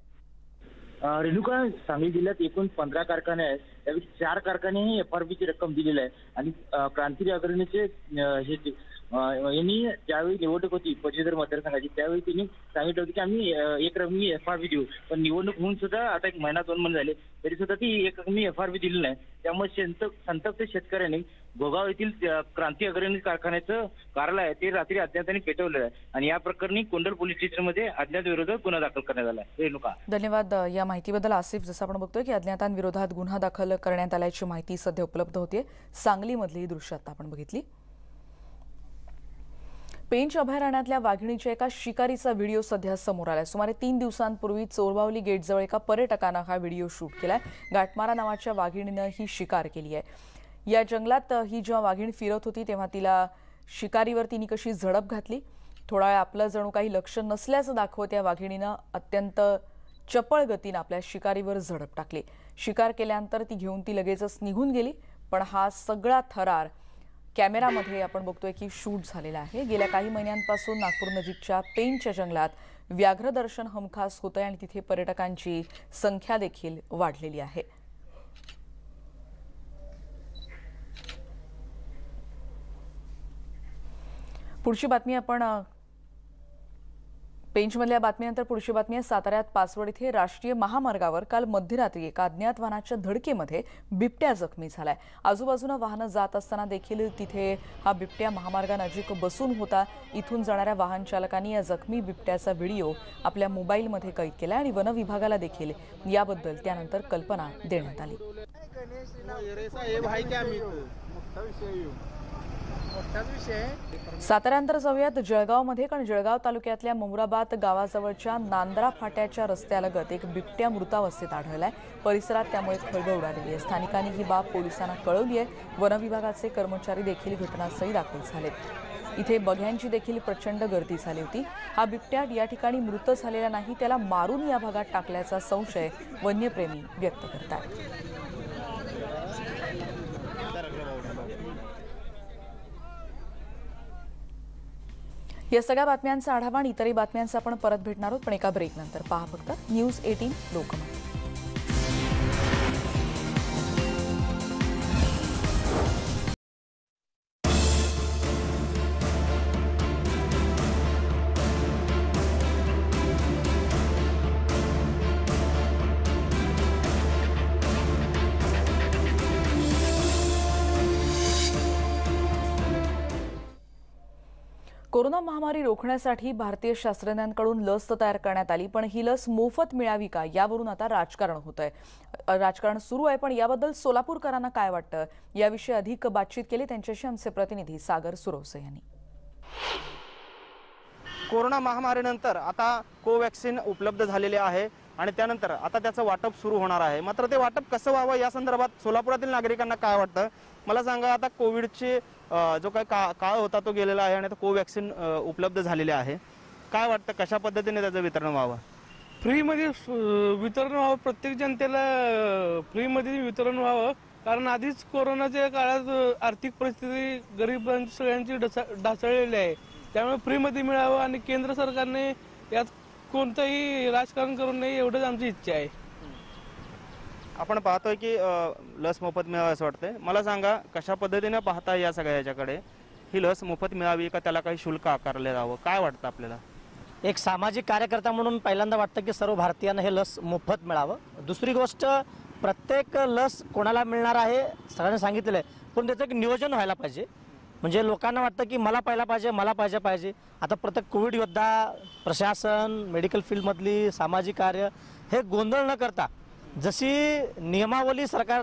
रेणुका, सांगली जिल्ह्यात एकूण 15 कारखाने आहेत, त्यापैकी 4 कारखाने FRPची रक्कम दिलेली आहे आणि क्रांती अग्रणीचे यांनी ज्यावेळी निवडणूक होती पदवीधर मतदारसंघाची त्यावेळी त्यांनी सांगितलं होतं की आम्ही एकरकमी FRP देऊ, पण निवडणूक होऊन सुद्धा आता 1 महिना 2 महिने झाले तरी सुद्धा ती एकरकमी FRP दिली नाही। त्यामुळे संतप्त शेतकऱ्यांनी घोगाव येथील क्रांती अग्रणी कारखान्याचं कार्यालय आहे ते रात्री अज्ञातांनी पेटवलेलं आहे आणि या प्रकरणी कोंडल पोलीस स्टेशनमध्ये अज्ञात विरोधात गुन्हा दाखल करण्यात आला आहे। रेणुका, धन्यवाद या माहितीबद्दल। आसिफ, जसं आपण बघतोय की अज्ञातांविरोधात गुन्हा दाखल करण्यात आल्याची माहिती सध्या उपलब्ध होते। सांगलीमधली दृश्य आता आपण बघितली। पेंच अभयारण्यातल्या वाघिणीच्या एका शिकारीचा व्हिडिओ सध्या समोर आलाय। सुमारे 3 दिवसांपूर्वी चोरबावली गेटजवळ एका पर्यटकानं हा व्हिडिओ शूट केलाय। गाठमारा नावाच्या वाघिणीनं ही शिकार केली आहे। या जंगलात ही जेव्हा वाघीण फिरत होती तेव्हा तिला शिकारीवर तिने कशी झडप घातली, थोडा वेळ आपलं जणू काही लक्ष नसल्याचं दाखवत या वाघिणीनं अत्यंत चपळ गतीनं आपल्या शिकारीवर झडप टाकली। शिकार केल्यानंतर ती घेऊन ती लगेचच निघून गेली, पण हा सगळा थरार कॅमेरामध्ये आपण बघतोय की शूट झालेला आहे। गेल्या काही महिन्यांपासून नागपूर नजीकच्या पेंचच्या जंगलात व्याघ्र दर्शन हमखास होतंय आणि तिथे पर्यटकांची संख्या देखील वाढलेली आहे। पुढची बातमी आपण पेंचमधल्या बातमीनंतर पुढची बातमी आहे साताऱ्यात पाचवड इथे राष्ट्रीय महामार्गावर काल मध्यरात्री एका अज्ञात वाहनाच्या धडकेमध्ये बिबट्या जखमी झालाय। आजूबाजूला वाहनं जात असताना देखील तिथे हा बिबट्या महामार्गानजीक बसून होता। इथून जाणाऱ्या वाहन चालकांनी या जखमी बिबट्याचा व्हिडिओ आपल्या मोबाईलमध्ये कैद केला आणि वन विभागाला देखील याबद्दल त्यानंतर कल्पना देण्यात आली। साताऱ्यानंतर जाऊयात जळगावमध्ये, कारण जळगाव तालुक्यातल्या मुमराबाद गावाजवळच्या नांद्रा फाट्याच्या रस्त्यालगत एक बिबट्या मृतावस्थेत आढळलाय। परिसरात त्यामुळे खळबळ उडालेली आहे। स्थानिकांनी ही बाब पोलिसांना कळवली आहे। वन विभागाचे कर्मचारी देखील घटनास्थळी दाखल झालेत। इथे बघ्यांची देखील प्रचंड गर्दी झाली होती। हा बिबट्या या ठिकाणी मृत झालेला नाही, त्याला मारून या भागात टाकल्याचा संशय वन्यप्रेमी व्यक्त करतात। या सगळ्या बातम्यांचा आढावा आणि इतरही बातम्यांचा आपण परत भेटणार आहोत, पण एका ब्रेक नंतर। पहा फक्त न्यूज 18 लोकमत। कोरोना महामारी रोखण्यासाठी भारतीय शास्त्रज्ञांकडून लस तयार करण्यात आली, पण ही लस मोफत मिळावी का यावरून आता राजकारण होतंय। राजकारण सुरू आहे, पण याबद्दल सोलापूरकरांना काय वाटतं याविषयी अधिक बातचीत केली त्यांच्याशी आमचे प्रतिनिधी सागर सुरवसे यांनी। कोरोना महामारीनंतर आता कोवॅक्सिन उपलब्ध झालेले आहे आणि त्यानंतर आता त्याचं वाटप सुरू होणार आहे। मात्र ते वाटप कसं व्हावं या संदर्भात सोलापुरातील नागरिकांना काय वाटतं मला सांगा। आता कोविडचे जो काही काळ होता तो गेलेला आहे आणि आता कोवॅक्सिन उपलब्ध झालेले आहे, काय वाटतं कशा पद्धतीने त्याचं वितरण व्हावं? फ्रीमध्ये वितरण व्हावं, प्रत्येक जनतेला फ्रीमध्ये वितरण व्हावं, कारण आधीच कोरोनाच्या काळात आर्थिक परिस्थिती गरिबांची सगळ्यांची ढासळलेली आहे, त्यामुळे फ्रीमध्ये मिळावं आणि केंद्र सरकारने यात कोणतंही राजकारण करू नये एवढंच आमची इच्छा आहे। आपण पाहतोय की लस मोफत मिळावं असं वाटतंय, मला सांगा कशा पद्धतीने पाहता या सगळ्या याच्याकडे ही लस मोफत मिळावी का त्याला काही शुल्क आकारले जावं, काय वाटतं आपल्याला? एक सामाजिक कार्यकर्ता म्हणून पहिल्यांदा वाटतं की सर्व भारतीयांना हे लस मोफत मिळावं. दुसरी गोष्ट, प्रत्येक लस कोणाला मिळणार आहे सगळ्यांनी सांगितलेलं आहे, पण त्याचं एक नियोजन व्हायला पाहिजे. म्हणजे लोकांना वाटतं की मला पाहिजे. आता प्रत्येक कोविड योद्धा, प्रशासन, मेडिकल फील्डमधली, सामाजिक कार्य हे गोंधळ न करता जशी नियमावली सरकार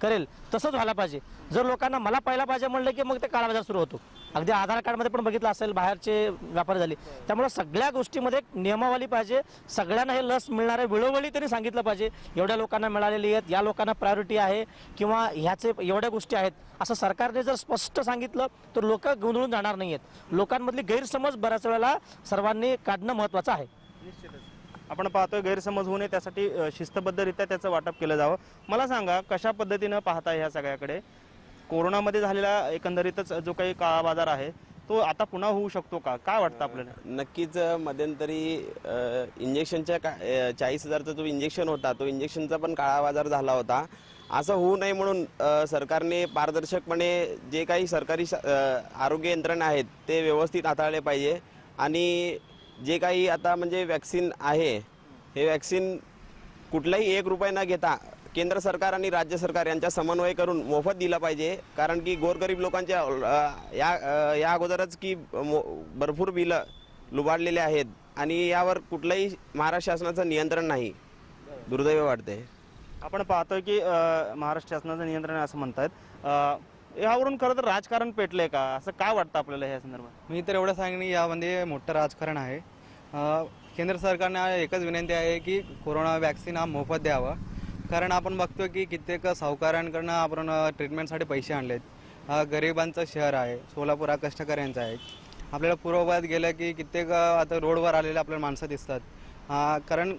करेल तसंच व्हायला पाहिजे. जर लोकांना मला पाहिजे म्हणलं की मग ते काळाबाजार सुरू होतो. अगदी आधार कार्डमध्ये पण बघितलं असेल, बाहेरचे व्यापार झाले. त्यामुळे सगळ्या गोष्टीमध्ये एक नियमावली पाहिजे. सगळ्यांना हे लस मिळणार आहे वेळोवेळी त्यांनी सांगितलं पाहिजे. एवढ्या लोकांना मिळालेली आहेत, या लोकांना प्रायोरिटी आहे किंवा ह्याचे एवढ्या गोष्टी आहेत असं सरकारने जर स्पष्ट सांगितलं तर लोक गोंधळून जाणार नाही आहेत. लोकांमधली गैरसमज बऱ्याच वेळेला सर्वांनी काढणं महत्त्वाचं आहे. आपण पाहतोय गैरसमज होऊ नये त्यासाठी शिस्तबद्धरित्या त्याचं वाटप केलं जावं. मला सांगा, कशा पद्धतीनं पाहताय ह्या सगळ्याकडे? कोरोनामध्ये झालेला एकंदरीतच जो काही काळा बाजार आहे तो आता पुन्हा होऊ शकतो का, काय वाटतं आपल्याला? नक्कीच. मध्यंतरी इंजेक्शनच्या 40,000चा जो इंजेक्शन होता तो इंजेक्शनचा पण काळा बाजार झाला होता. असं होऊ नये म्हणून सरकारने पारदर्शकपणे जे काही सरकारी आरोग्य यंत्रणा आहेत ते व्यवस्थित हाताळले पाहिजे. आणि जे काही आता म्हणजे वॅक्सिन आहे हे वॅक्सिन कुठलाही 1 रुपया न घेता केंद्र सरकार आणि राज्य सरकार यांचा समन्वय करून मोफत दिला पाहिजे. कारण की गोरगरीब लोकांच्या या अगोदरच की भरपूर बिलं लुबाडलेले आहेत आणि यावर कुठलंही महाराष्ट्र शासनाचं नियंत्रण नाही. दुर्दैव वाटते. आपण पाहतोय की महाराष्ट्र शासनाचं नियंत्रण असं म्हणतात. यावरून खरं तर राजकारण पेटलंय का, असं काय वाटतं आपल्याला या संदर्भात? मी तर एवढं सांगेन यामध्ये मोठं राजकारण आहे. केंद्र सरकारने एकच विनंती आहे की कोरोना वॅक्सिन हा मोफत द्यावा. कारण आपण बघतो की कित्येक सावकारांकडनं आपण ट्रीटमेंटसाठी पैसे आणलेत. गरिबांचं शहर आहे सोलापूर, हा कष्टकऱ्यांचा आहे. आपल्याला पूर्वभागात गेलं की कित्येक आता रोडवर आलेले आपल्याला माणसं दिसतात. कारण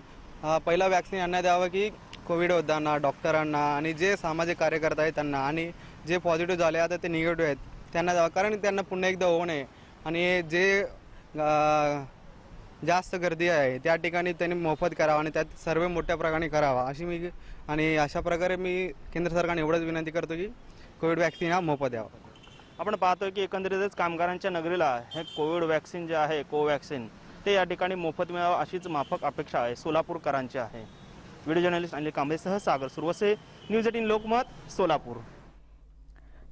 पहिला वॅक्सिन यांना द्यावं की कोविड योद्धांना, डॉक्टरांना आणि जे सामाजिक कार्यकर्ते आहेत त्यांना, आणि जे पॉझिटिव्ह झाले आता ते निगेटिव्ह आहेत त्यांना द्यावं. कारण त्यांना पुन्हा एकदा होऊ नये. आणि जे जास्त गर्दी आहे त्या ठिकाणी त्यांनी मोफत करावं आणि त्यात सर्व मोठ्या प्रकारे करावा अशा प्रकारे मी केंद्र सरकारने एवढंच विनंती करतो की कोविड वॅक्सिन हा मोफत द्यावा. आपण पाहतोय की एकंदरीतच कामगारांच्या नगरीला हे कोविड वॅक्सिन जे आहे कोवॅक्सिन ते या ठिकाणी मोफत मिळावं अशीच माफक अपेक्षा आहे सोलापूरकरांची आहे. व्हिडिओ जर्नलिस्ट अनिल कांबळेसह सागर सुरवसे, न्यूज 18 लोकमत, सोलापूर.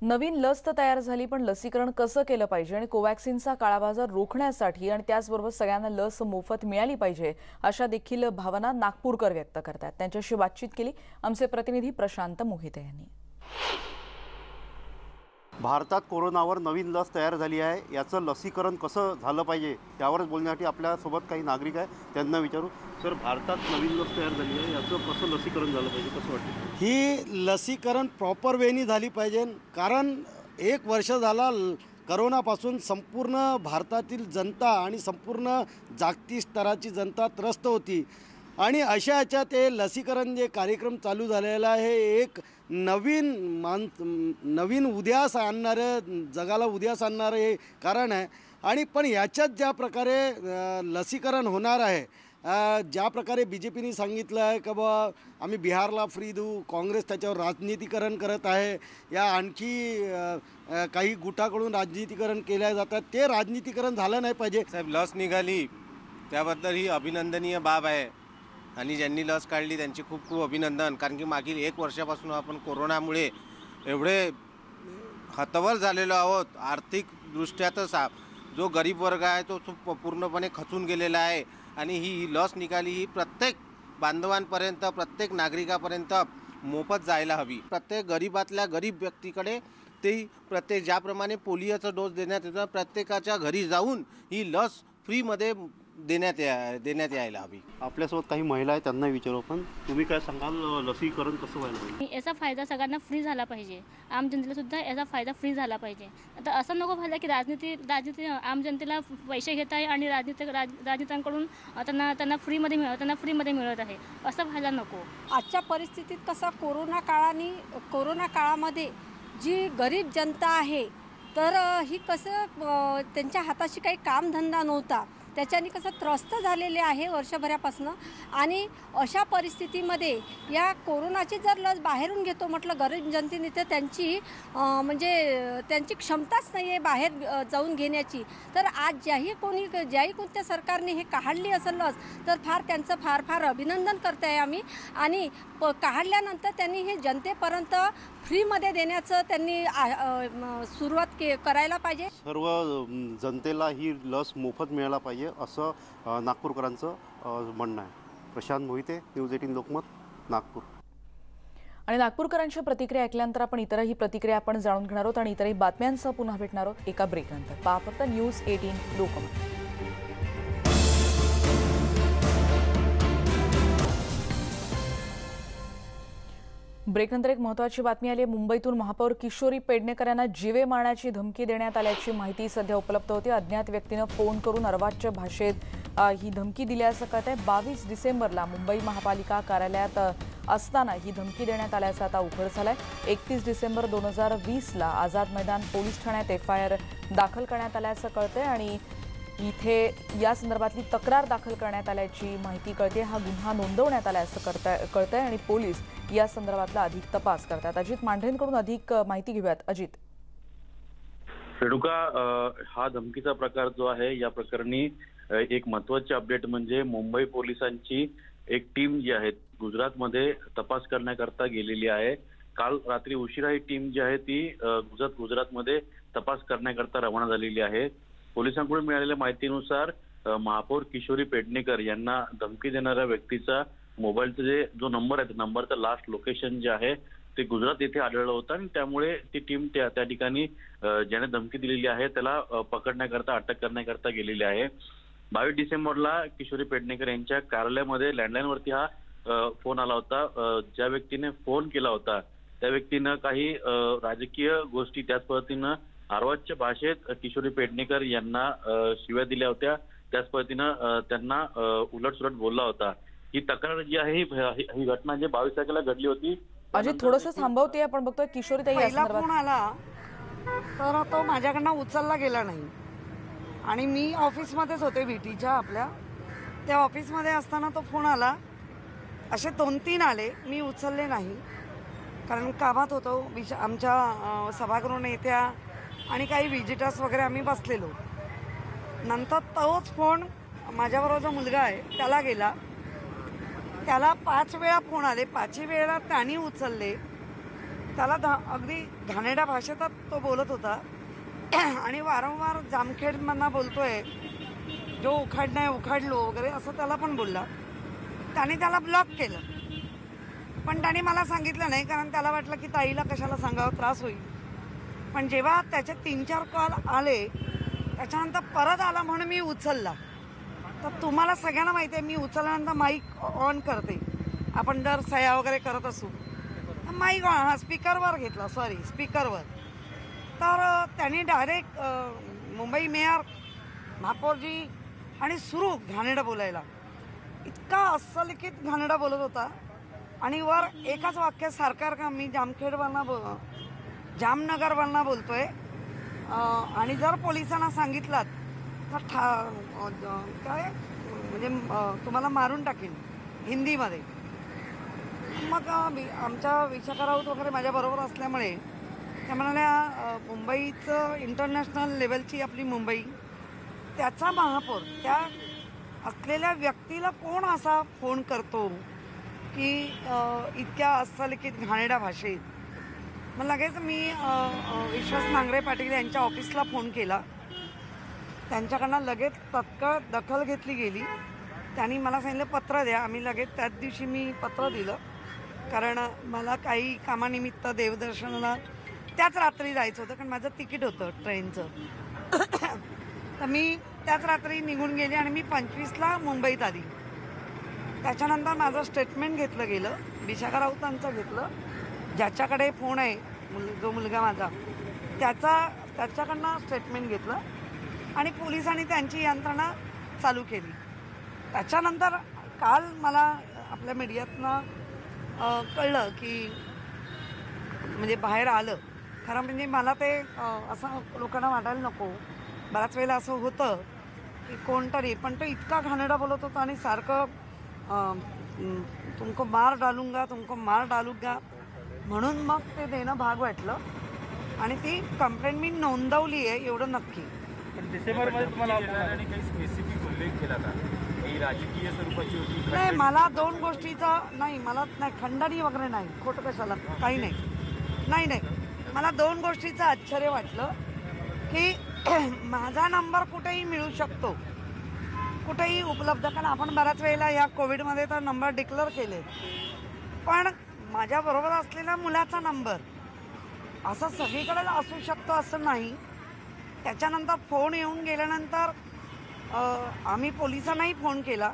नवीन लस तर तयार झाली, पण लसीकरण कसं केलं पाहिजे आणि कोवॅक्सिनचा काळाबाजार रोखण्यासाठी आणि त्याचबरोबर सगळ्यांना लस मोफत मिळाली पाहिजे अशा देखील भावना नागपूरकर व्यक्त करतात. त्यांच्याशी बातचीत केली आमचे प्रतिनिधी प्रशांत मोहिते यांनी. भारतात कोरोनावर नवीन लस तयार झाली आहे, याचं लसीकरण कसं झालं पाहिजे त्यावरच बोलण्यासाठी आपल्यासोबत काही नागरिक आहे, त्यांना विचारू. सर, भारतात नवीन लस तयार झाली आहे, याचं कसं लसीकरण झालं पाहिजे, कसं वाटतं? ही लसीकरण प्रॉपर वेनी झाली पाहिजे. कारण 1 वर्ष झाला करोनापासून संपूर्ण भारतातील जनता आणि संपूर्ण जागतिक स्तराची जनता त्रस्त होती. आणि अशा ह्याच्यात ते लसीकरण जे कार्यक्रम चालू झालेला आहे एक नवीन उद्यास आणणारं, जगाला उद्यास आणणारं हे कारण आहे. आणि पण याच्यात ज्या प्रकारे लसीकरण होणार आहे, ज्या प्रकारे BJPने सांगितलं आहे की बा आम्ही बिहारला फ्री देऊ, काँग्रेस त्याच्यावर राजनीतिकरण करत आहे, या आणखी काही गुटाकडून राजनीतिकरण केल्या जातात, ते राजनीतिकरण झालं नाही पाहिजे. साहेब, लस निघाली त्याबद्दल ही अभिनंदनीय बाब आहे आणि ज्यांनी लस काढली त्यांचे खूप खूप अभिनंदन. कारण की मागील 1 वर्षापासून आपण कोरोनामुळे एवढे हतबल झालेलो आहोत. आर्थिकदृष्ट्या तर जो गरीब वर्ग आहे तो पूर्णपणे खचून गेलेला आहे. आणि ही लस निघाली ही प्रत्येक बांधवांपर्यंत, प्रत्येक नागरिकापर्यंत मोफत जायला हवी. प्रत्येक गरीबातल्या गरीब व्यक्तीकडे ते प्रत्येक ज्याप्रमाणे पोलिओचा डोस देण्यात येतो प्रत्येकाच्या घरी जाऊन ही लस फ्रीमध्ये देण्यात यायला हवी. आपल्यासोबत काही महिला आहेत, त्यांना विचारू. पण तुम्ही काय सांगाल, लसीकरण कसं व्हायला पाहिजे? याचा फायदा सगळ्यांना फ्री झाला पाहिजे, आम जनतेला सुद्धा याचा फायदा फ्री झाला पाहिजे. आता असं नको व्हायला की राजनीती आम जनतेला पैसे घेत आहे आणि राजनेत्यांकडून त्यांना फ्रीमध्ये मिळत आहे, असं व्हायला नको. आजच्या परिस्थितीत कसं कोरोना काळामध्ये जी गरीब जनता आहे तर ही कसं त्यांच्या हाताशी काही कामधंदा नव्हता, त्याच्याने कसं त्रस्त झालेले आहे वर्षभरापासून. आणि अशा परिस्थितीमध्ये या कोरोनाची जर लस बाहेरून घेतो म्हटलं गरीब जनतेने, तर त्यांची म्हणजे त्यांची क्षमताच नाही आहे बाहेर जाऊन घेण्याची. तर आज ज्याही कोणत्या सरकारने हे काढली असेल लस, तर त्यांचं फार फार अभिनंदन करते आहे आम्ही. आणि काढल्यानंतर त्यांनी हे जनतेपर्यंत फ्रीमध्ये देण्याचं त्यांनी सुरुवात करायला पाहिजे. सर्व जनतेला ही लस मोफत मिळायला पाहिजे असं नागपूरकरांचं म्हणणं आहे. प्रशांत मोहिते, न्यूज 18 लोकमत, नागपूर. आणि नागपूरकरांची प्रतिक्रिया ऐकल्यानंतर आपण इतरही प्रतिक्रिया आपण जाणून घेणार आहोत आणि इतरही बातम्यांसह पुन्हा भेटणार आहोत एका ब्रेकनंतर. पहा फक्त न्यूज 18 लोकमत. ब्रेकनंतर एक महत्त्वाची बातमी आली आहे. मुंबईतून महापौर किशोरी पेडणेकर यांना जीवे मारण्याची धमकी देण्यात आल्याची माहिती सध्या उपलब्ध होती. अज्ञात व्यक्तीनं फोन करून अर्वाच्य भाषेत ही धमकी दिल्याचं कळतंय. 22 डिसेंबरला मुंबई महापालिका कार्यालयात असताना ही धमकी देण्यात आल्याचं आता उघड झालंय. 31 डिसेंबर 2020ला आझाद मैदान पोलीस ठाण्यात FIR दाखल करण्यात आल्याचं कळतंय आणि इथे या संदर्भातली तक्रार दाखल करण्यात आल्याची माहिती कळते. हा गुन्हा नोंदवण्यात आल्याचं कळतंय आणि पोलीस या संदर्भातला अधिक तपास करतात. अजित मांढरेंकडून अधिक माहिती घेऊयात. अजित. रेणुका, हा धमकीचा प्रकार जो आहे या प्रकरणी एक महत्त्वाची अपडेट म्हणजे मुंबई पोलिसांची एक टीम जी आहे गुजरातमध्ये तपास करण्याकरता गेलेली आहे. काल रात्री उशिरा ही टीम जी आहे ती गुजरातमध्ये तपास करण्याकरता रवाना झालेली आहे. पोलिसांकडून मिळालेल्या माहितीनुसार महापौर किशोरी पेडणेकर यांना धमकी देणाऱ्या व्यक्तीचा मोबाईलचा जो नंबर आहे, नंबरचं लास्ट लोकेशन जे आहे ते गुजरात येथे आढळलं होतं आणि त्यामुळे ती टीम त्या ठिकाणी ज्याने धमकी दिलेली आहे त्याला पकडण्याकरता, अटक करण्याकरता गेलेली आहे. 22 डिसेंबरला किशोरी पेडणेकर यांच्या कार्यालयामध्ये लँडलाईनवरती हा फोन आला होता. ज्या व्यक्तीने फोन केला होता त्या व्यक्तीनं काही राजकीय गोष्टी त्याच पद्धतीनं अर्वाच्य भाषेत किशोरी पेडणेकर यांना शिव्या दिल्या होत्या. त्याच पद्धतीनं त्यांना उलटसुलट बोलला होता. ही तक्रार जी आहे ही घटना जी 22 तारखेला घडली होती. अजित थोडंसं थांबवते, आपण बघतोय किशोरी ताई या संदर्भात. फोन आला तर तो माझ्याकडनं उचलला गेला नाही आणि मी ऑफिसमध्येच होते VTच्या आपल्या. त्या ऑफिसमध्ये असताना तो फोन आला. असे 2-3 आले, मी उचलले नाही कारण कामात होतो. आमच्या सभागृह नेत्या आणि काही विजिटर्स वगैरे आम्ही बसलेलो. नंतर तोच फोन माझ्याबरोबर जो मुलगा आहे त्याला गेला. त्याला 5 वेळा फोन आले, 5ही वेळेला त्यांनी उचलले. त्याला अगदी घाणेरड्या भाषेतच तो बोलत होता आणि वारंवार जामखेडमधनं बोलतोय, जो उखाडणं आहे उखाडलो वगैरे असं त्याला पण बोलला. त्याने त्याला ब्लॉक केलं, पण त्याने मला सांगितलं नाही कारण त्याला वाटलं की ताईला कशाला सांगावं, त्रास होईल. पण जेव्हा त्याचे 3-4 कॉल आले त्याच्यानंतर परत आला म्हणून मी उचलला. तर तुम्हाला सगळ्यांना माहिती आहे मी उचलल्यानंतर माईक ऑन करते. आपण जर सह्या वगैरे करत असू तर माईक ऑन, स्पीकरवर घेतला, स्पीकरवर. तर त्यांनी डायरेक्ट मुंबई मेयर महापौरजी आणि सुरू घाणेरडं बोलायला. इतका अस्सलिखित घाणेरडा बोलत होता आणि वर एकाच वाक्य सरकार का मी जामनगरवरनं बोलतोय आणि जर पोलिसांना सांगितलात तर काय म्हणजे तुम्हाला मारून टाकेन हिंदीमध्ये. मग आमच्या विशाखा राऊत वगैरे माझ्याबरोबर असल्यामुळे त्या म्हणाल्या मुंबईचं इंटरनॅशनल लेवलची आपली मुंबई, त्याचा महापौर त्या असलेल्या व्यक्तीला कोण असा फोन करतो की इतक्या अस्सलिखित घाणेरड्या भाषेत. मग लगेच मी विश्वास नांगरे पाटील यांच्या ऑफिसला फोन केला. त्यांच्याकडनं लगेच तत्काळ दखल घेतली गेली. त्यांनी मला सांगितलं पत्र द्या. आम्ही लगेच त्याच दिवशी मी पत्र दिलं कारण मला काही कामानिमित्त देवदर्शनाला त्याच रात्री जायचं होतं कारण माझं तिकीट होतं ट्रेनचं. तर मी त्याच रात्री निघून गेले आणि मी 25ला मुंबईत आली. त्याच्यानंतर माझं स्टेटमेंट घेतलं गेलं, विशाखा राऊतांचं घेतलं. ज्याच्याकडे फोन आहे जो मुलगा माझा त्याच्याकडनं स्टेटमेंट घेतलं आणि पोलिसांनी त्यांची यंत्रणा चालू केली. त्याच्यानंतर काल मला आपल्या मीडियातनं कळलं की म्हणजे बाहेर आलं. खरं म्हणजे मला ते असं लोकांना वाटायला नको. बऱ्याच वेळेला असं होतं की कोणतरी, पण तो इतका घाणेरडा बोलत होता आणि सारखं तुमको मार डालूंगा म्हणून मग ते देणं भाग वाटलं आणि ती कंप्लेंट मी नोंदवली आहे एवढं नक्की. डिसेंबरमध्ये तुम्हाला काही स्पेसिफिक उल्लेख केला का, ही राजकीय स्वरूपाची होती? नाही, मला 2 गोष्टीचा मला नाही, खंडणी वगैरे नाही, खोटं कशाला, काही नाही. मला 2 गोष्टीचं आश्चर्य वाटलं की माझा नंबर कुठेही मिळू शकतो, कुठेही उपलब्ध, कारण आपण बऱ्याच वेळेला या कोविडमध्ये तर नंबर डिक्लेअर केले, पण माझ्याबरोबर असलेल्या मुलाचा नंबर असं सगळीकडे असू शकतो असं नाही. त्याच्यानंतर फोन येऊन गेल्यानंतर आम्ही पोलिसांनाही फोन केला.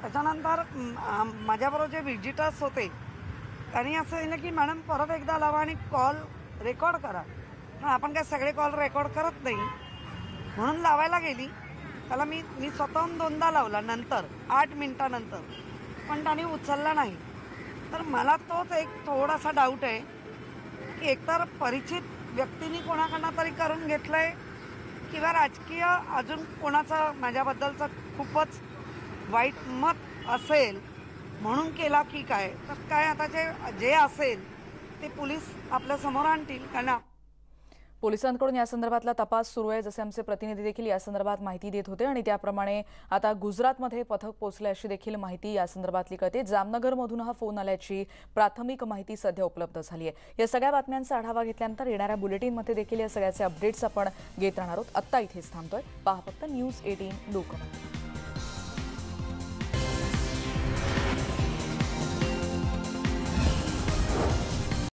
त्याच्यानंतर माझ्याबरोबर जे व्हिजिटर्स होते त्यांनी असं सांगितलं की मॅडम परत एकदा लावा आणि कॉल रेकॉर्ड करा. पण आपण काय सगळे कॉल रेकॉर्ड करत नाही, म्हणून लावायला गेली. त्याला मी स्वतःहून 2दा लावला, नंतर 8 मिनिटानंतर, पण त्याने उचलला नाही. तर मला तोच एक थोडासा डाऊट आहे की एकतर परिचित व्यक्तींनी कोणाकडनं तरी करून घेतलं आहे किंवा राजकीय अजून कोणाचं माझ्याबद्दलचं खूपच वाईट मत असेल म्हणून केला की काय. तर काय आता जे असेल ते पोलीस आपल्या समोर आणतील. कारण पोलिसांकडून या संदर्भातला तपास सुरू आहे, जसे आमचे प्रतिनिधी देखील या संदर्भात माहिती देत होते आणि त्याप्रमाणे आता गुजरातमध्ये पथक पोहोचले अशी देखील माहिती या संदर्भातली कळते. जामनगरमधून हा फोन आल्याची प्राथमिक माहिती सध्या उपलब्ध झाली आहे. या सगळ्या बातम्यांचा आढावा घेतल्यानंतर येणाऱ्या बुलेटिनमध्ये देखील या सगळ्याचे अपडेट्स आपण घेत राहणार आहोत. आत्ता इथेच थांबतोय. पहा फक्त न्यूज 18 लोकमत.